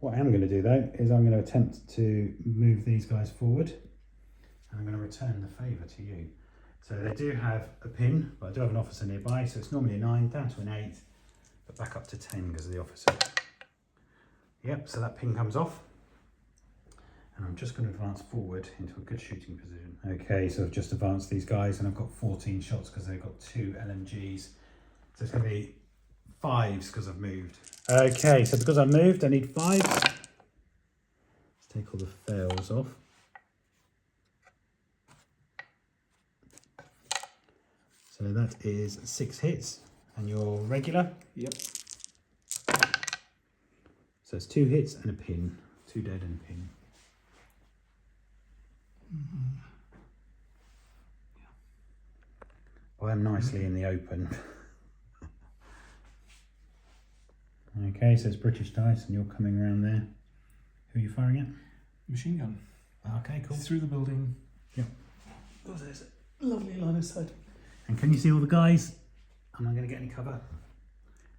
What I am going to do though is I'm going to attempt to move these guys forward, and I'm going to return the favour to you. So they do have a pin, but I do have an officer nearby, so it's normally a 9 down to an 8, but back up to 10 because of the officer. Yep, so that pin comes off, and I'm just going to advance forward into a good shooting position. Okay, so I've just advanced these guys, and I've got 14 shots because they've got 2 LMGs. So it's going to be 5s because I've moved. Okay, so because I moved, I need 5s. Let's take all the fails off. So that is 6 hits, and you're regular. Yep. So it's 2 hits and a pin, 2 dead and a pin. I am nicely in the open. Okay, so it's British dice and you're coming around there. Who are you firing at? Machine gun. Okay, cool. Through the building. Yep. Oh, there's a lovely line of sight. And can you see all the guys? Am I going to get any cover?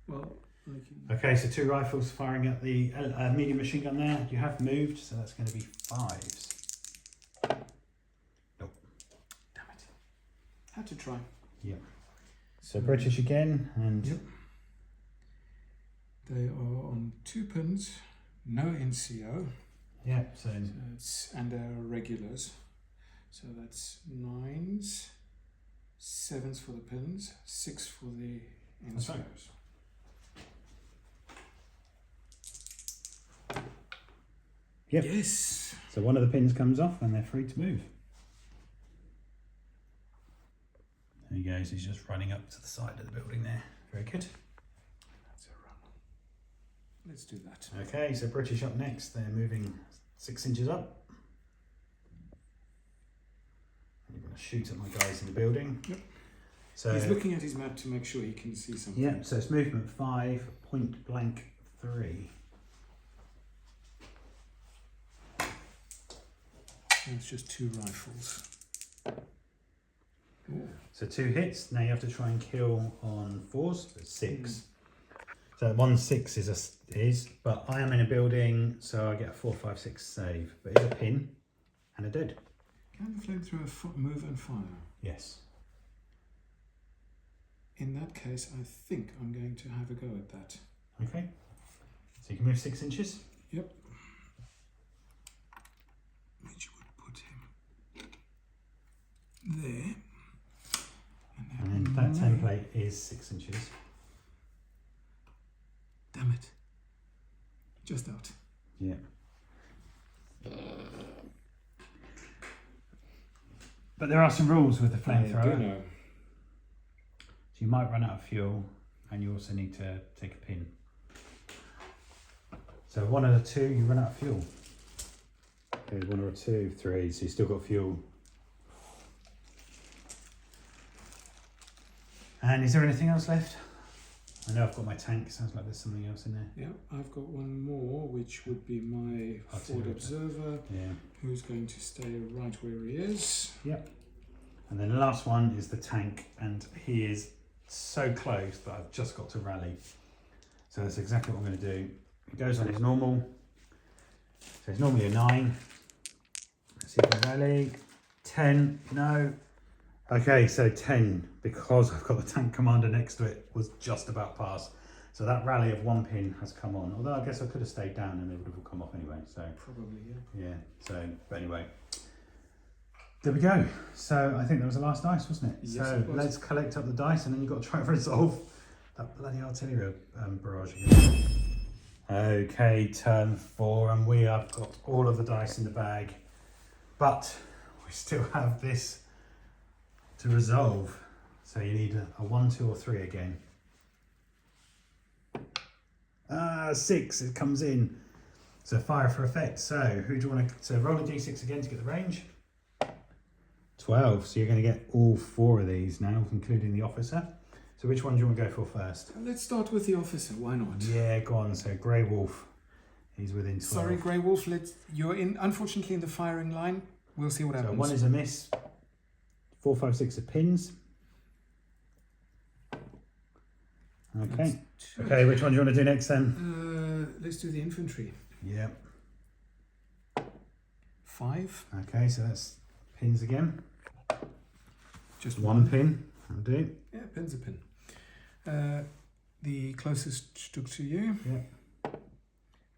Well, okay, so 2 rifles firing at the medium machine gun there. You have moved, so that's going to be 5s. Nope. Damn it. Had to try. Yep. So British again, and yep. They are on 2 pins, no NCO. Yeah, so and they're regulars. So that's 9s, 7s for the pins, 6 for the NCOs. Right. Yep. Yes. So one of the pins comes off and they're free to move. There he goes, he's just running up to the side of the building there. Very good. That's a run. Let's do that. Okay, so British up next. They're moving 6 inches up. I'm going to shoot at my guys in the building. Yep. So he's looking at his map to make sure he can see something. Yeah, so it's movement 5, point blank 3. And it's just 2 rifles. Ooh. So 2 hits. Now you have to try and kill on 4s. It's 6. So 1 6 is, but I am in a building, so I get a 4 5 6 save. But it's a pin and a dead. Can the flamethrower move and fire? Yes. In that case, I think I'm going to have a go at that. Okay. So you can move 6 inches. Yep. Which would put him there. And then that template is 6 inches. Damn it. Just out. Yeah. But there are some rules with the flamethrower. know. So you might run out of fuel and you also need to take a pin. So 1 out of 2, you run out of fuel. Okay, 1 or 2, 3, so you still got fuel. And is there anything else left? I know I've got my tank, sounds like there's something else in there. Yeah, I've got one more, which would be my forward observer, who's going to stay right where he is. Yep. And then the last one is the tank, and he is so close that I've just got to rally. So that's exactly what I'm going to do. It goes on his normal. So it's normally a 9. Let's see if I rally. 10, no. Okay, so 10, because I've got the tank commander next to it, was just about past. So that rally of 1 pin has come on. Although I guess I could have stayed down and they would have all come off anyway. So probably, yeah. Yeah, so, but anyway. There we go. So I think that was the last dice, wasn't it? Yes, so it was. let's collect up the dice and then you've got to try and resolve that bloody artillery barrage again. Okay, turn 4, and we have got all of the dice in the bag. But we still have this to resolve. So you need a 1, 2 or 3 again. 6, it comes in. So fire for effect. So who do you want to roll a d6 again to get the range? 12, so you're going to get all 4 of these now, including the officer. So which one do you want to go for first? Let's start with the officer, why not? Yeah, go on. So Grey Wolf, he's within 12. Sorry, Grey Wolf, you're unfortunately in the firing line. We'll see what happens. So 1 is a miss, 4, 5, 6 are pins. Okay. Okay, which one do you want to do next then? Let's do the infantry. Yeah. 5. Okay, so that's pins again. Just 1 pin, I'll do. Yeah, pin's a pin. The closest stuck to you. Yeah.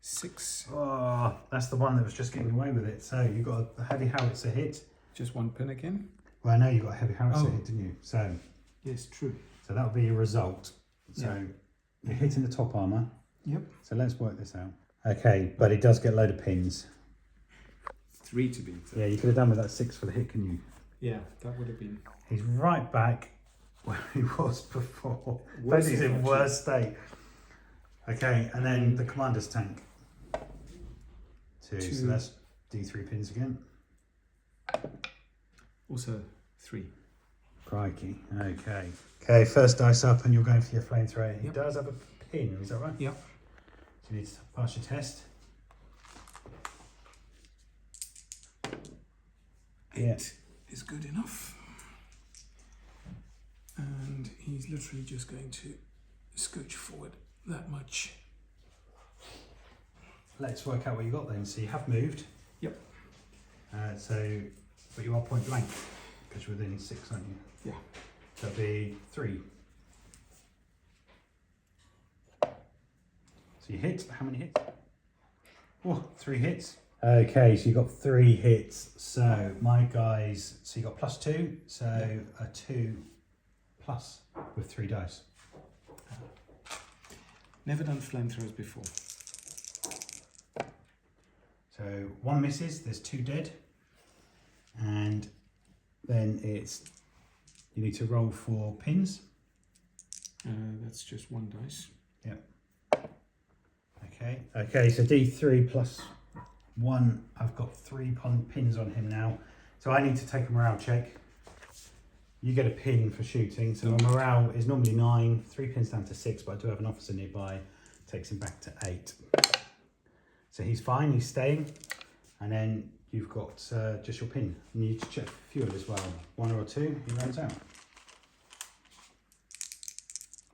6. Oh, that's the one that was just getting away with it. So you got a heavy howitzer hit. Just 1 pin again. Well, I know you got a heavy howitzer hit, didn't you? So yes, true. So that would be your result. So you're hitting the top armour. Yep. So let's work this out. Okay, but it does get a load of pins. 3 to be exact. Yeah, you could have done with that 6 for the hit, couldn't you? Yeah, that would have been. He's right back where he was before. Worse But he's in actually. worse state. Okay, and then the commander's tank. 2, so that's D3 pins again. Also 3. Crikey. Okay. Okay, first dice up and you're going for your flamethrower. He Yep. does have a pin, is that right? Yep. So you need to pass your test. 8 is good enough. And he's literally just going to scooch forward that much. Let's work out what you got then. So you have moved. Yep. But you are point blank because you're within 6, aren't you? Yeah. So it'll be 3. So you hit. How many hits? Oh, 3 hits. Okay, so you got 3 hits. So my guys, so you got +2. So a 2 plus with 3 dice. Never done flamethrowers before. So 1 misses, there's 2 dead. And then you need to roll for pins. That's just 1 dice. Yep. Okay, so D3 plus 1, I've got 3 pins on him now. So I need to take a morale check. You get a pin for shooting, so my morale is normally 9, 3 pins down to 6, but I do have an officer nearby, takes him back to 8. So he's fine, he's staying. And then you've got just your pin. You need to check fuel as well. 1 or 2, he runs out.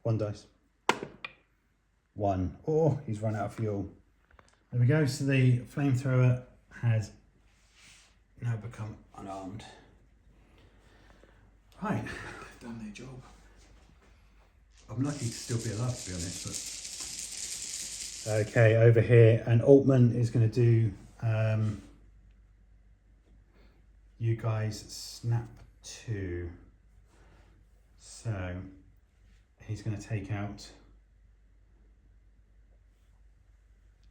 1 dice. 1. Oh, he's run out of fuel. There we go. So the flamethrower has now become unarmed. Right. They've done their job. I'm lucky to still be alive, to be honest. But okay, over here, and Altman is going to do. You guys snap 2. So he's going to take out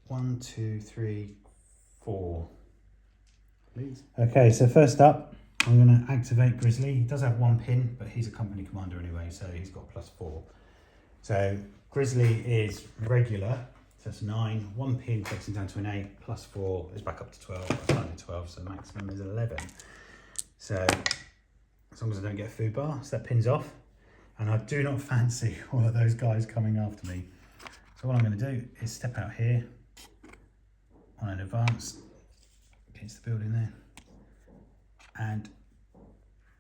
1, 2, 3, 4. Please. Okay, so first up, I'm going to activate Grizzly. He does have 1 pin, but he's a company commander anyway, so he's got +4. So Grizzly is regular, so that's 9. 1 pin takes him down to an 8, +4 is back up to 12. I started at 12, so maximum is 11. So as long as I don't get a food bar, so that pin's off. And I do not fancy all of those guys coming after me. So what I'm going to do is step out here on an advance against the building there. And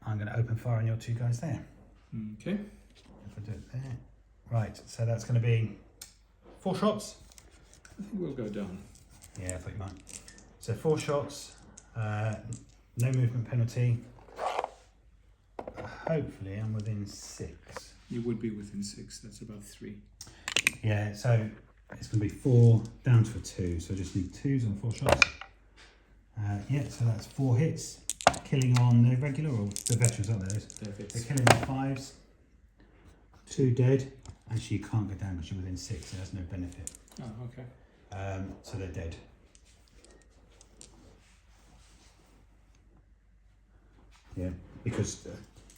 I'm going to open fire on your 2 guys there. Okay. If I do it there. Right, so that's going to be 4 shots. I think we'll go down. Yeah, I thought you might. So 4 shots, no movement penalty. Hopefully I'm within 6. You would be within 6, that's about 3. Yeah, so it's going to be 4 down to a 2, so I just need 2s on 4 shots. Yeah, so that's 4 hits. Killing on the regular or the veterans, aren't they? They're killing on 5s. 2 dead. Actually, you can't go down because you're within 6, so there's no benefit. Oh, okay. So they're dead. Yeah, because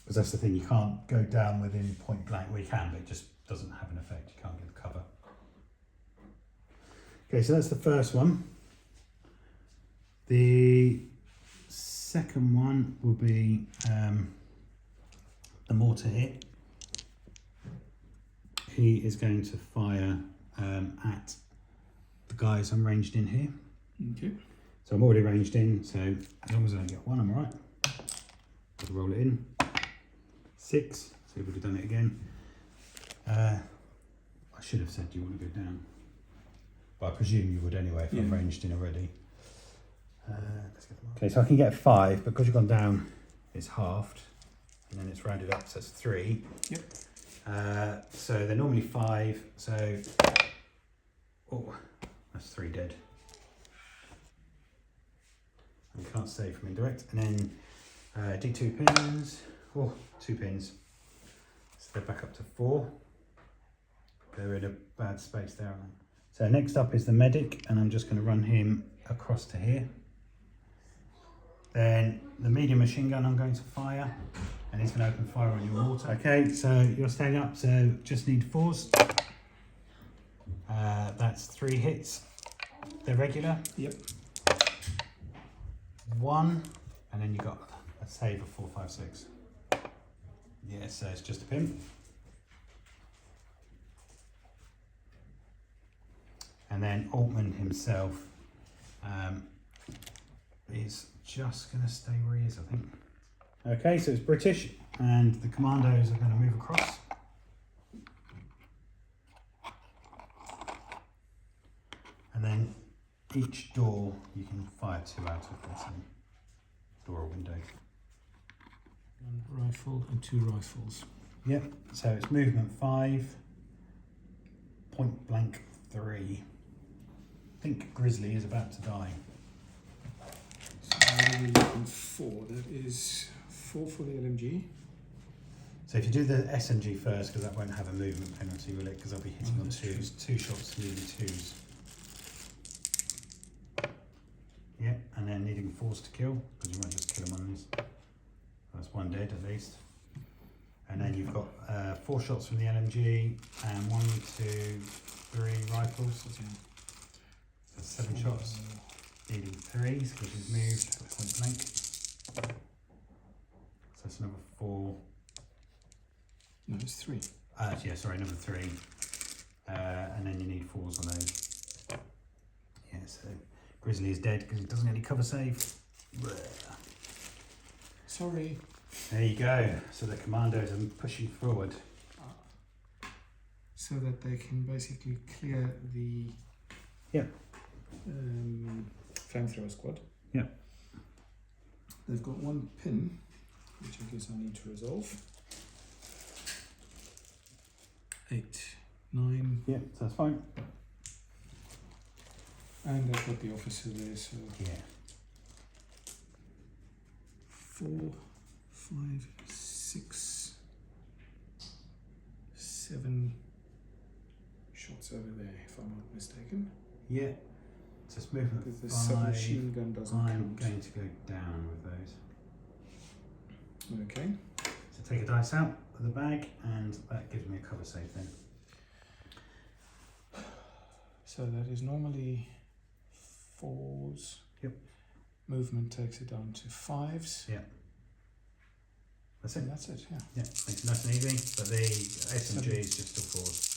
that's the thing, you can't go down within point blank. Well, you can, but it just doesn't have an effect. You can't give cover. Okay, so that's the first one. The second one will be the mortar hit. He is going to fire at the guys I'm ranged in here. Okay. So I'm already ranged in, so as long as I don't get 1, I'm all right. I'll roll it in. 6, so we would have done it again. I should have said, do you want to go down? But I presume you would anyway if I'm ranged in already. Let's get them on. Okay, so I can get 5, but because you've gone down, it's halved. And then it's rounded up, so it's 3. Yep. So they're normally 5, so... Oh, that's 3 dead. You can't save from indirect. And then D2 pins. Oh, 2 pins. So they're back up to 4. They're in a bad space there, aren't they? So next up is the medic, and I'm just going to run him across to here. Then the medium machine gun I'm going to fire, and he's going to open fire on your mortar. Okay, so you're staying up, so just need 4s. That's 3 hits. They're regular. Yep. 1, and then you got a save of 4, 5, 6. Yeah, so it's just a pin. And then Altman himself is just going to stay where he is, I think. Okay, so it's British, and the Commandos are going to move across. And then each door you can fire 2 out of, basically. Door or window. 1 rifle and 2 rifles. Yep, so it's movement 5, point blank 3. I think Grizzly is about to die. So what are we looking for? That is 4 for the LMG. So if you do the SMG first, because that won't have a movement penalty, will it? Because I'll be hitting on 2s. 2 shots needing 2s. Yeah, and then needing 4s to kill, because you won't just kill them on this. That's 1 dead at least. And then you've got 4 shots from the LMG and 1, 2, 3 rifles. That's 7 shots. Needing 3s because he's moved to point blank. So that's number 4. No, it's 3. Yeah, sorry, number 3. And then you need 4s on those. Yeah, so Grizzly is dead because he doesn't get any cover save. Sorry. There you go. So the Commandos are pushing forward. So that they can basically clear the flamethrower squad. Yeah. They've got 1 pin, which I guess I need to resolve. 8, 9. Yeah, so that's fine. And I've got the officer there, so Yeah. 4, 5, 6, 7 shots over there, if I'm not mistaken. Yeah. Just movement Because the 5. submachine gun doesn't I'm count. going to go down with those. Okay. So take a dice out of the bag, and that gives me a cover save then. So that is normally 4s. Yep. Movement takes it down to 5s. Yeah. That's it. And that's it, yeah. Yeah, makes it nice and easy, but the SMG is just still 4s.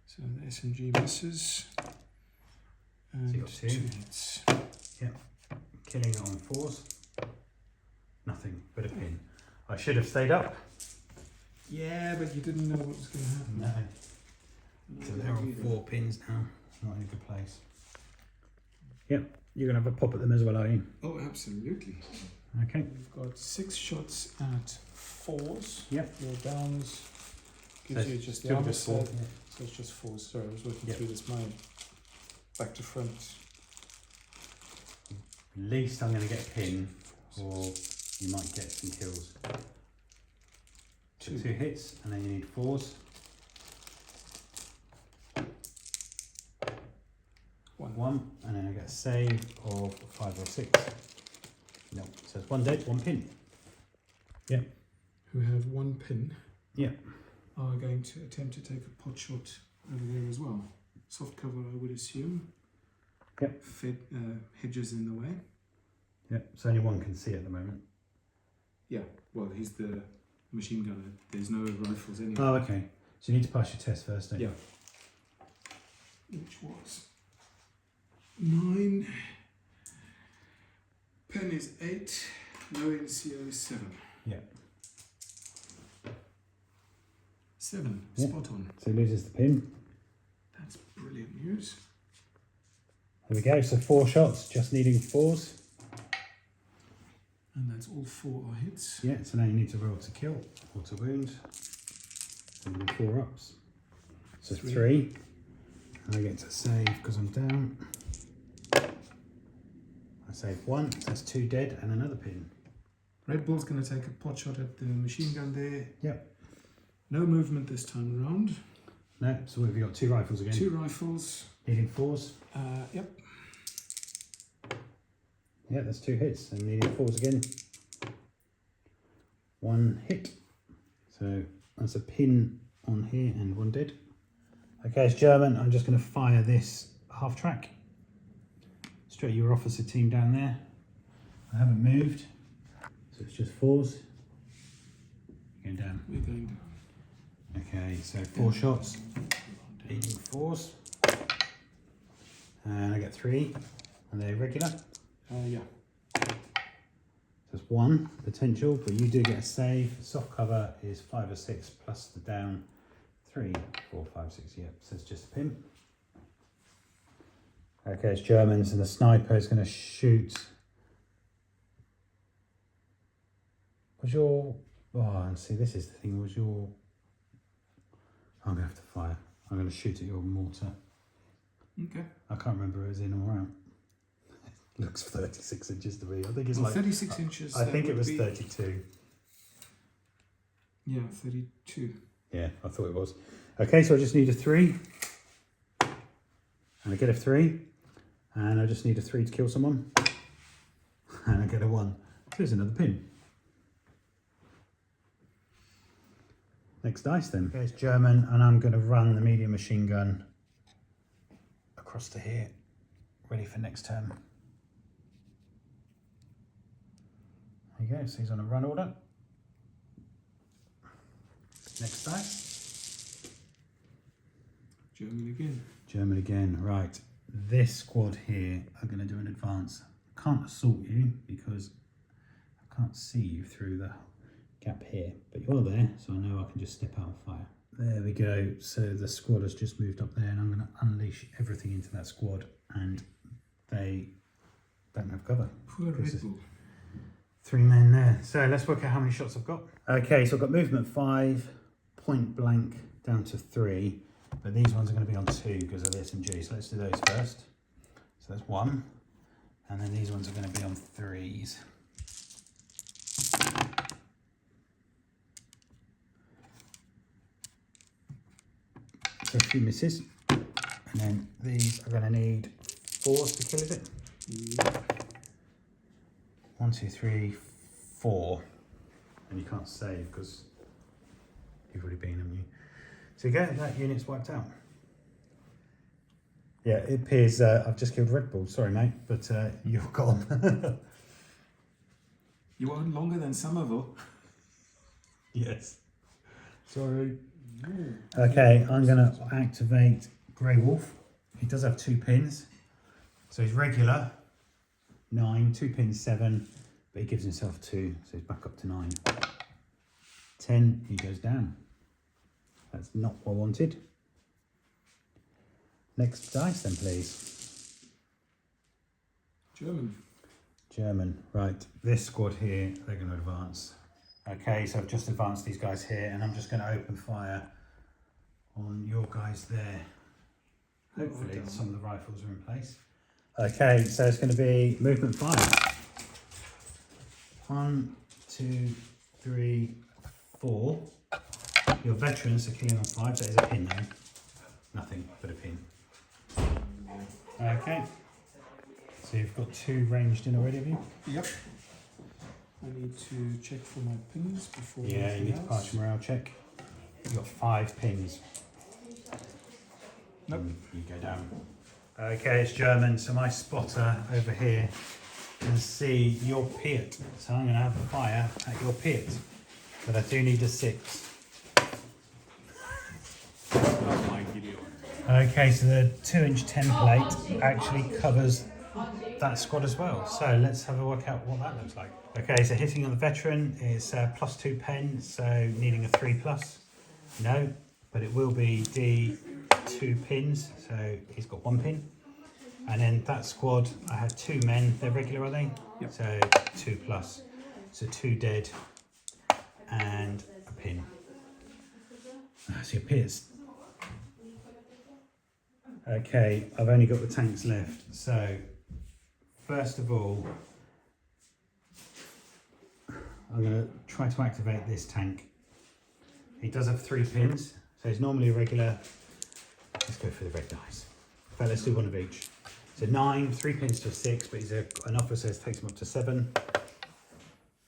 So the SMG misses. And So you got 2 hits. Yeah. Killing it on 4s. Nothing but a pin. I should have stayed up. Yeah, but you didn't know what was going to happen. No. So they're on 4 pins now. Not in a good place. Yep, you're going to have a pop at them as well, are you? Oh, absolutely. Okay. We've got 6 shots at 4s. Yep. Your downs gives you just the still armor just 4. set. So it's just 4s. Sorry, I was working Yep. through this mind. Back to front. At least I'm going to get a pin, or you might get some kills. 2 hits, and then you need 4s. 1, and then I get a save of 5 or 6. No, so it's 1 dead, 1 pin. Yeah. Who have 1 pin. Yeah. Are going to attempt to take a pot shot over there as well. Soft cover, I would assume. Yep. Hedges in the way. Yeah, so only 1 can see at the moment. Yeah, well, he's the machine gunner. There's no rifles anyway. Oh, okay. So you need to pass your test first, don't you? Yeah. Which was 9. Pen is 8. No NCO is 7. Yeah. 7. Yeah. Spot on. So he loses the pin. That's brilliant news. There we go, so 4 shots, just needing 4s. And that's all 4 are hits. Yeah, so now you need to roll to kill or to wound. And then 4 ups. So 3. And I get to save because I'm down. I save 1, so that's 2 dead and another pin. Red Bull's going to take a pot shot at the machine gun there. Yep. No movement this time around. No, so what have you got? 2 rifles again? 2 rifles. Needing 4s? Yep. Yeah, that's 2 hits and needing 4s again. 1 hit. So that's a pin on here and 1 dead. Okay, it's German. I'm just going to fire this half track. Straight at your officer team down there. I haven't moved, so it's just 4s. Going down. We're going down. Okay, so 4 shots, aiming 4s. And I get 3. Are they regular? Yeah. There's 1 potential, but you do get a save. Soft cover is 5 or 6 plus the down 3, 4, 5, 6. Yep, so it's just a pin. Okay, it's Germans, and the sniper is going to shoot. Was your... Oh, and see, this is the thing. Was your... I'm going to have to fire. I'm going to shoot at your mortar. Okay. I can't remember if it was in or out. It looks 36 inches to me. I think it's Well, like 36 inches. I think it would was be, 32. Yeah, 32. Yeah, I thought it was. Okay, so I just need a 3. And I get a 3. And I just need a 3 to kill someone. And I get a 1. So there's another pin. Next dice then. Okay, it's German, and I'm going to run the medium machine gun across to here, ready for next turn. There you go, so he's on a run order. Next dice. German again. German again, right. This squad here are going to do an advance. Can't assault you because I can't see you through the gap here, but you're there, so I know I can just step out and fire. There we go. So the squad has just moved up there, and I'm going to unleash everything into that squad, and they don't have cover. Poor Red Bull. 3 men there. So let's work out how many shots I've got. Okay, so I've got movement 5, point blank down to 3, but these ones are going to be on 2 because of the SMG. So let's do those first. So that's 1, and then these ones are going to be on 3s. So a few misses, and then these are going to need 4s to kill it. Yeah. 1, 2, 3, 4, and you can't save because you've already been, haven't you? So you get that unit's wiped out. Yeah, it appears I've just killed Red Bull. Sorry, mate, but you're gone. You were longer than Somerville. Yes. Sorry. Okay, I'm going to activate Grey Wolf. He does have 2 pins, so he's regular. 9, 2 pins, 7, but he gives himself 2, so he's back up to 9. 10, he goes down. That's not what I wanted. Next dice then, please. German. German, right. This squad here, they're going to advance. Okay, so I've just advanced these guys here, and I'm just going to open fire on your guys there. Hopefully some of the rifles are in place. Okay, so it's going to be movement 5. 1, 2, 3, 4. Your veterans are killing on 5. That is a pin though. Nothing but a pin. Okay. So you've got 2 ranged in already, have you? Yep. I need to check for my pins before. Yeah, you need to pass your morale check. You've got 5 pins. Nope. You go down. Okay, it's German, so my spotter over here can see your pit. So I'm going to have a fire at your pit. But I do need a 6. Oh my Gideon. Okay, so the 2-inch template actually covers that squad as well. So let's have a work out what that looks like. Okay, so hitting on the veteran is +2 pen, so needing a 3+. No, but it will be D2 pins, so he's got 1 pin. And then that squad, I had 2 men. They're regular, are they? Yep. So 2+. So 2 dead and a pin. So your pits. Okay, I've only got the tanks left. So first of all, I'm going to try to activate this tank. He does have 3 pins, so he's normally a regular. Let's go for the red dice. In fact, let's do 1 of each. So 9, 3 pins to a 6, but he's an officer, so it takes him up to 7.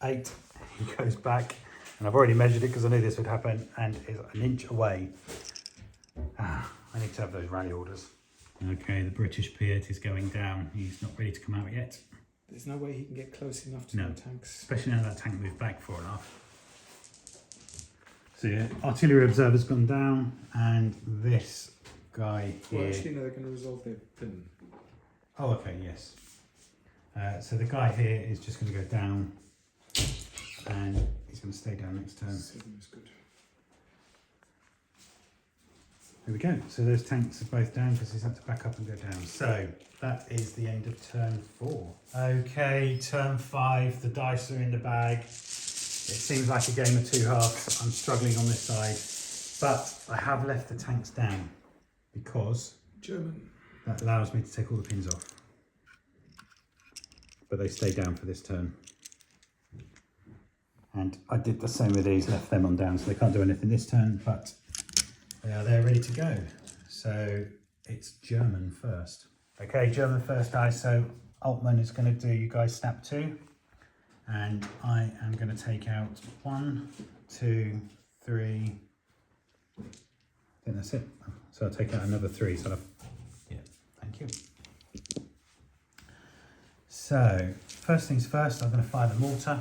8, he goes back, and I've already measured it because I knew this would happen, and is 1 inch away. I need to have those rally orders. Okay, the British Piat is going down. He's not ready to come out yet. There's no way he can get close enough to No. the tanks. Especially now that tank moved back 4.5. The artillery observer's gone down, and this guy here. Well, actually, no, they're going to resolve their pin. Oh, okay, yes. So the guy here is just going to go down, and he's going to stay down next turn. 7 is good. There we go. So those tanks are both down because he's had to back up and go down. So that is the end of turn 4. Okay, turn 5. The dice are in the bag. It seems like a game of 2 halves. I'm struggling on this side, but I have left the tanks down because German. that allows me to take all the pins off. But they stay down for this turn. And I did the same with these, left them on down, so they can't do anything this turn, but they are there ready to go. So it's German first. Okay, German first dice. So Altman is going to do you guys snap 2. And I am going to take out 1, 2, 3. I think that's it. So I'll take out another 3. So yeah, thank you. So first things first, I'm going to fire the mortar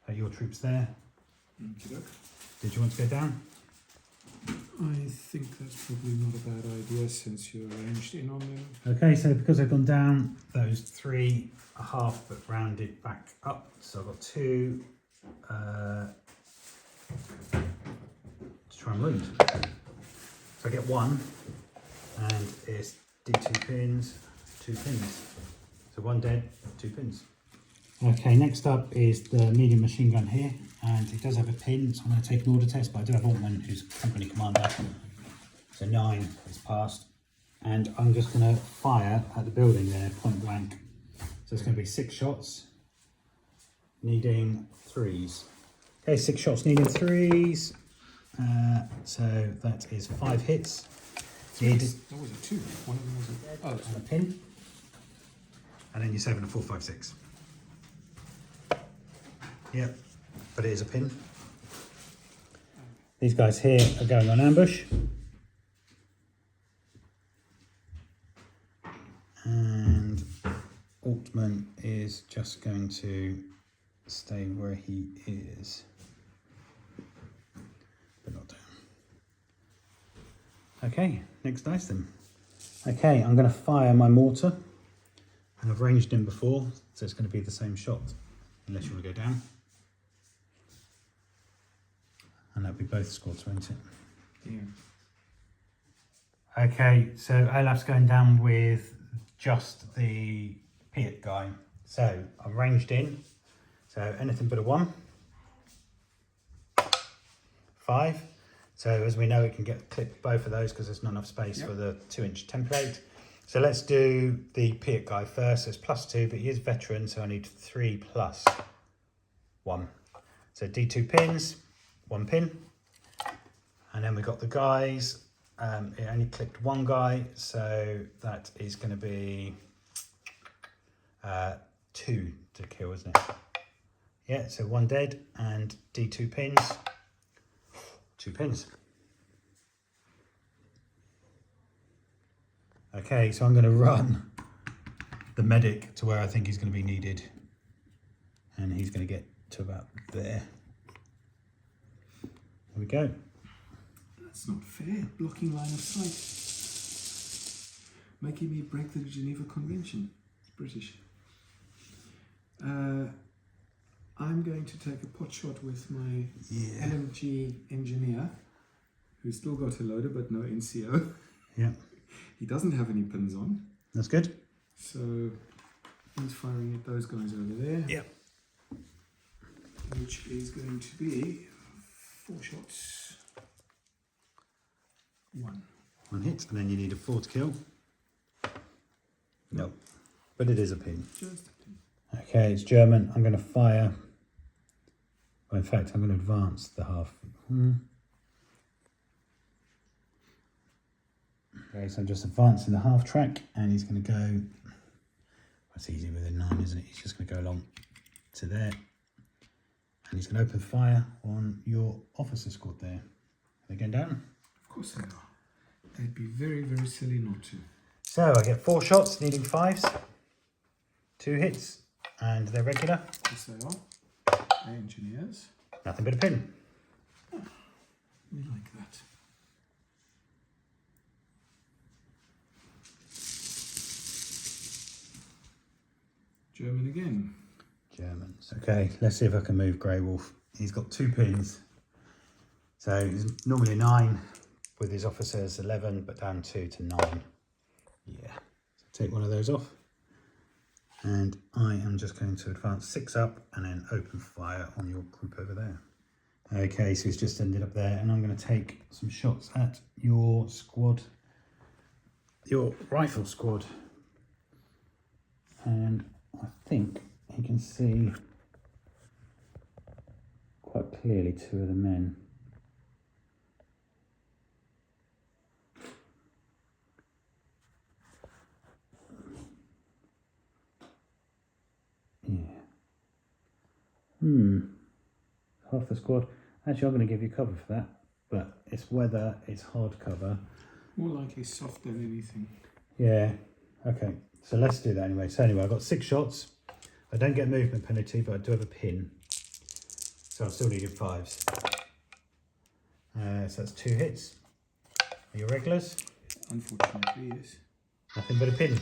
at your troops there. Okey-doke. Did you want to go down? I think that's probably not a bad idea since you're arranged in on them. Okay, so because I've gone down, those 3 are half but rounded back up. So I've got 2 to try and wound. So I get 1, and it's D2 pins, 2 pins. So 1 dead, 2 pins. Okay, next up is the medium machine gun here, and it does have a pin, so I'm going to take an order test, but I do have Altman, who's company commander. So 9 is passed, and I'm just going to fire at the building there, point blank. So it's going to be 6 shots, needing 3s. Okay, 6 shots needing 3s. So that is 5 hits. That was a 2. One of them was And a pin. And then you're saving a 4, 5, 6. Yep, but it is a pin. These guys here are going on ambush. And Altman is just going to stay where he is. But not down. Okay, next dice then. Okay, I'm going to fire my mortar. And I've ranged him before, so it's going to be the same shot. Unless you want to go down. And that'll be both squads, won't it? Yeah. Okay, so Olaf's going down with just the Piat guy. So I've ranged in. So anything but a 1. 5. So as we know, it can get clipped both of those because there's not enough space for the 2-inch template. So let's do the Piat guy first. So it's +2, but he is veteran, so I need 3 plus 1. So D2 pins. 1 pin, and then we got the guys. It only clipped 1 guy, so that is going to be 2 to kill, isn't it? Yeah, so 1 dead and D2 pins, 2 pins. Okay, so I'm going to run the medic to where I think he's going to be needed, and he's going to get to about there. There we go. That's not fair. Blocking line of sight. Making me break the Geneva Convention. It's British. I'm going to take a pot shot with my LMG engineer, who's still got a loader but no NCO. Yeah. He doesn't have any pins on. That's good. So he's firing at those guys over there. Yep. Which is going to be 4 shots. 1. 1 hit, and then you need a 4 to kill. No, but it is a pin. Just a pin. Okay, it's German. I'm going to fire. Well, in fact, I'm going to advance the half. Okay, so I'm just advancing the half track, and he's going to go. That's easy with a 9, isn't it? He's just going to go along to there. And he's going to open fire on your officer squad there. Are they going down? Of course they are. They'd be very, very silly not to. So I get 4 shots, needing 5s. 2 hits, and they're regular. Yes, they are. They're engineers. Nothing but a pin. German again. Germans. Okay, let's see if I can move Grey Wolf. He's got 2 pins. So he's normally 9 with his officers 11, but down 2 to 9. Yeah. So take one of those off. And I am just going to advance 6 up and then open fire on your group over there. Okay, so he's just ended up there, and I'm going to take some shots at your squad, your rifle squad. And I think he can see quite clearly 2 of the men. Yeah. Half the squad. Actually, I'm going to give you cover for that, but it's weather, it's hard cover. More likely soft than anything. Yeah. Okay. So let's do that anyway. So anyway, I've got 6 shots. I don't get movement penalty, but I do have a pin. So I'm still needing 5s. So that's 2 hits. Are you regulars? Unfortunately, yes. Nothing but a pin.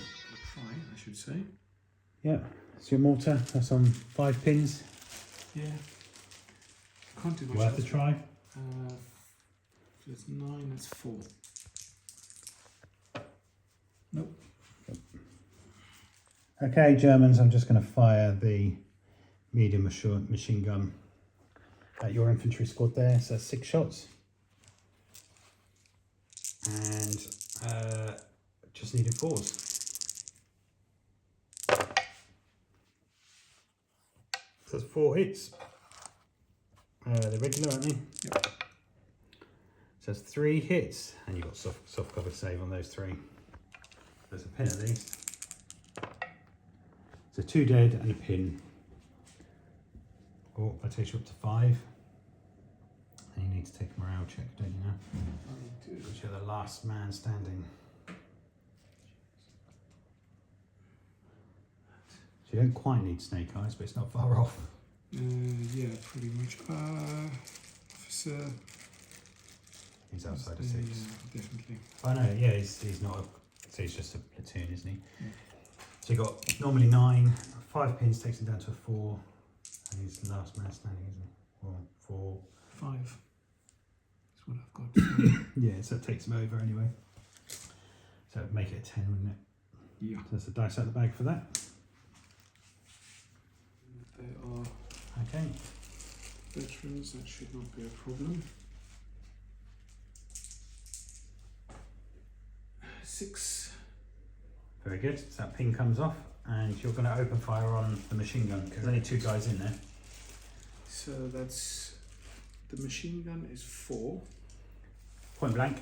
Try, I should say. Yeah. It's your mortar. That's on 5 pins. Yeah. Can't do much Worth a else. try. That's 9, that's 4. Nope. Okay, Germans, I'm just going to fire the medium machine gun at your infantry squad there. So that's 6 shots. And just needed 4s. So that's 4 hits. They're regular, aren't they? Yep. So that's 3 hits. And you've got soft cover save on those 3. There's a pin at least. So 2 dead and a pin. Oh, that takes you up to 5. And you need to take a morale check, don't you now? I do. Because you're the last man standing. So you don't quite need snake eyes, but it's not far off. Yeah, pretty much. Officer. He's outside of 6. Yeah, definitely. Oh no, yeah, he's not a, so he's just a platoon, isn't he? Yeah. So you got normally 9, 5 pins takes him down to a 4, and he's the last man standing, isn't he? Well, 4. 5 is what I've got. Yeah, so it takes him over anyway. So it'd make it a 10, wouldn't it? Yeah. So that's the dice out the bag for that. They are Okay. veterans, that should not be a problem. 6. Very good. So that pin comes off, and you're going to open fire on the machine gun because there's only 2 guys in there. So that's, the machine gun is 4. Point blank.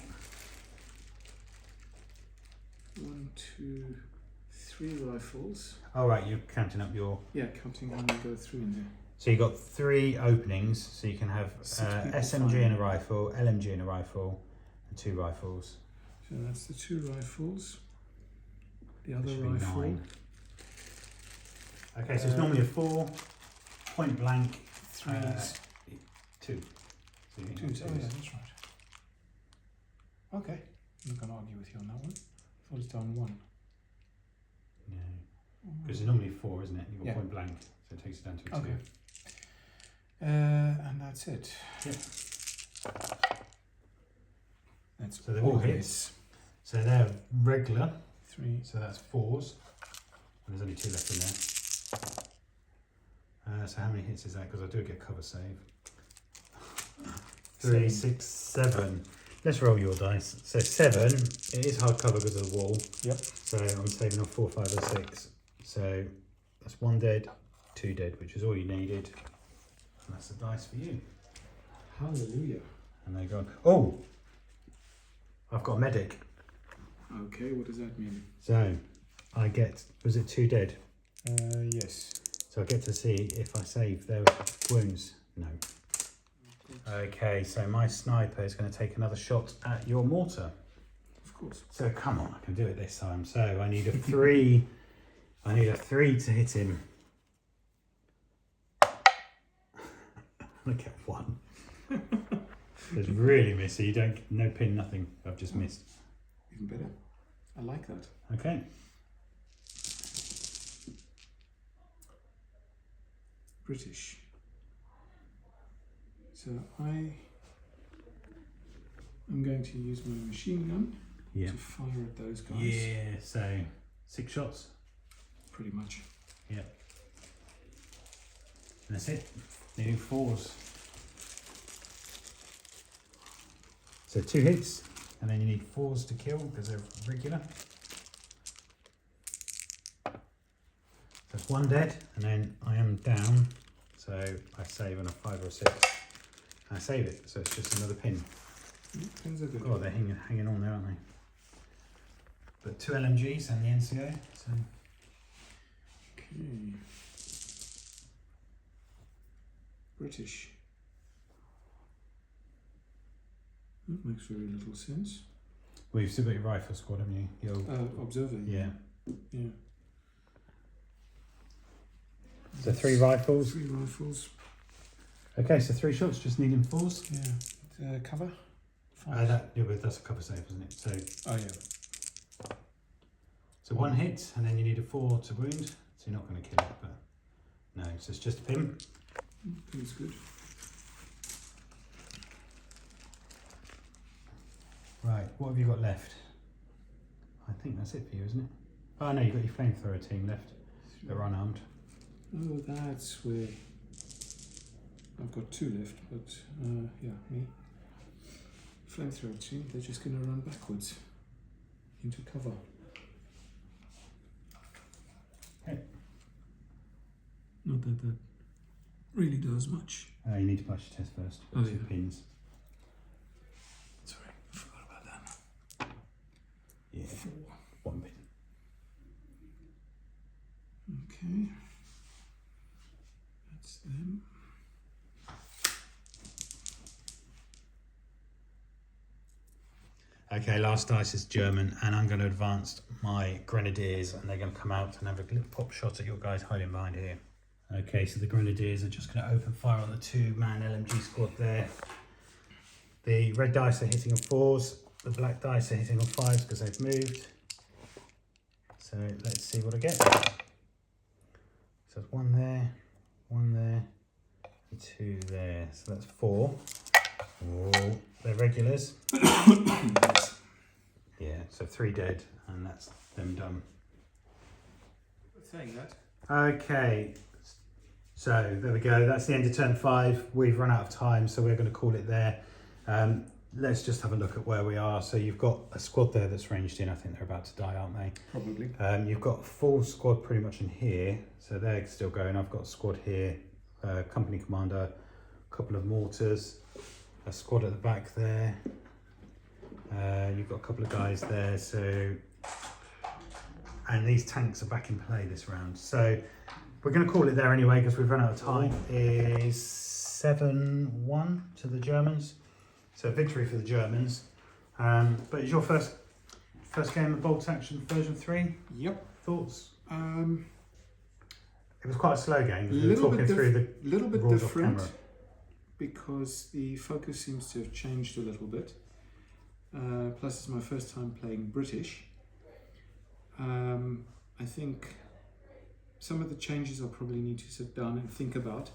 1, 2, 3 rifles. All right, you're counting up your. Yeah, counting how many go through in there. So you've got 3 openings, so you can have 6 people SMG firing. in a rifle, LMG in a rifle, and 2 rifles. So that's the 2 rifles. The other Should be rifle. 9. Okay, so it's normally a 4, point blank, 3s. 2. So you need 2s. Oh 2s. yeah, that's right. Okay, I'm not going to argue with you on that one. I thought it's down 1. No, because it's normally 4, isn't it? You've got Yeah. point blank, so it takes it down to a 2. Okay. And that's it. Yeah. That's So they're all hits. So they're regular, 3. so that's 4s. And there's only 2 left in there. So how many hits is that? Because I do get cover save. 3, 6, 7. Let's roll your dice. So 7, it is hard cover because of the wall. Yep. So I'm saving off 4, 5, or 6. So that's 1 dead, 2 dead, which is all you needed. And that's the dice for you. Hallelujah. And they're gone. Oh! I've got a medic. Okay, what does that mean? So I get, was it 2 dead? Yes. So I get to see if I save their wounds. No. Okay, so my sniper is going to take another shot at your mortar. Of course. So come on, I can do it this time. So I need a 3. I need a 3 to hit him. Look at 1. It's really messy. You don't, no pin, nothing. I've just missed. Even better. I like that. Okay. British. So I am going to use my machine gun to fire at those guys. Yeah, so 6 shots. Pretty much. Yeah. And that's it. Needing 4s. So 2 hits, and then you need 4s to kill because they're regular. That's 1 dead, and then I am down, so I save on a 5 or a 6. And I save it, so it's just another pin. Pins are good. Oh, they're hanging on there, aren't they? But 2 LMGs and the NCO. So. Okay. British. That makes very little sense. Well, you've still got your rifle squad, haven't you? Your Observer. yeah. Yeah. So 3 rifles. 3 rifles. Okay, so 3 shots, just needing 4s. Yeah. Cover. 5. But that's a cover save, isn't it? So. Oh yeah. So 1 hit, and then you need a 4 to wound. So you're not going to kill it, but no. So it's just a pin. Pin's good. Right, what have you got left? I think that's it for you, isn't it? Oh no, you've got your flamethrower team left. They're unarmed. Oh, that's where I've got 2 left, but yeah, me. Flamethrower team, they're just going to run backwards into cover. Okay. Not that that really does much. You need to pass your test first. Oh, 2 yeah. pins. Sorry, I forgot about that. Yeah. 4. 1 pin. Okay. That's them. Okay, last dice is German, and I'm going to advance my grenadiers, and they're going to come out and have a little pop shot at your guys hiding behind here. Okay, so the grenadiers are just going to open fire on the 2-man LMG squad there. The red dice are hitting on 4s, the black dice are hitting on 5s because they've moved. So let's see what I get. So there's 1 there, 1 there, and 2 there. So that's 4. Oh, they're regulars. Yeah, so 3 dead, and that's them done. Saying that. Okay, so there we go. That's the end of turn 5. We've run out of time, so we're going to call it there. Let's just have a look at where we are. So you've got a squad there that's ranged in. I think they're about to die, aren't they? Probably. You've got a full squad pretty much in here, so they're still going. I've got a squad here, company commander, a couple of mortars, a squad at the back there. You've got a couple of guys there, so, and these tanks are back in play this round. So we're going to call it there anyway because we've run out of time. Is 7-1 to the Germans, so victory for the Germans. But it's your first game of Bolt Action version 3. Yep. Thoughts? It was quite a slow game. We were talking through the little bit rules different off camera. Because the focus seems to have changed a little bit. Plus, it's my first time playing British. I think some of the changes I'll probably need to sit down and think about,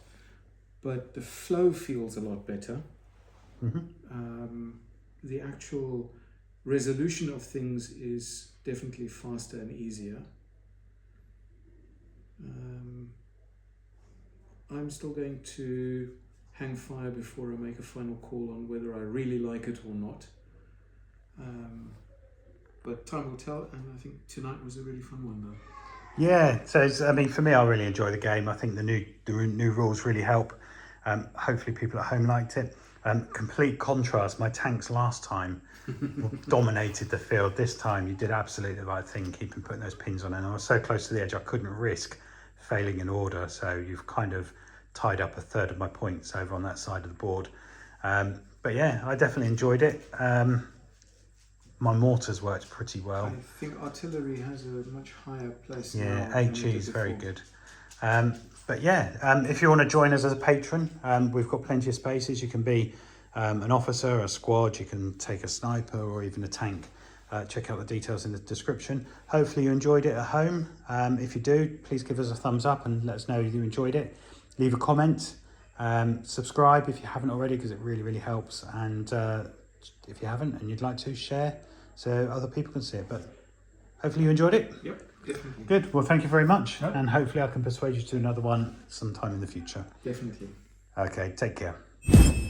but the flow feels a lot better. Mm-hmm. The actual resolution of things is definitely faster and easier. I'm still going to hang fire before I make a final call on whether I really like it or not. But time will tell, and I think tonight was a really fun one though. Yeah, so I mean, for me, I really enjoy the game. I think the new rules really help. Hopefully people at home liked it. Complete contrast, my tanks last time dominated the field. This time you did absolutely the right thing, keeping putting those pins on, and I was so close to the edge I couldn't risk failing an order, so you've kind of tied up a third of my points over on that side of the board. But yeah, I definitely enjoyed it. My mortars worked pretty well. I think artillery has a much higher place. Yeah, now HE is very good. But yeah, if you want to join us as a patron, we've got plenty of spaces. You can be an officer, a squad, you can take a sniper or even a tank. Check out the details in the description. Hopefully you enjoyed it at home. If you do, please give us a thumbs up and let us know you enjoyed it. leave a comment, subscribe if you haven't already, because it really helps, and if you haven't and you'd like to, share so other people can see it. But hopefully you enjoyed it. Yep, definitely. Good. Well, thank you very much. Yep. And hopefully I can persuade you to do another one sometime in the future. Definitely. Okay, take care.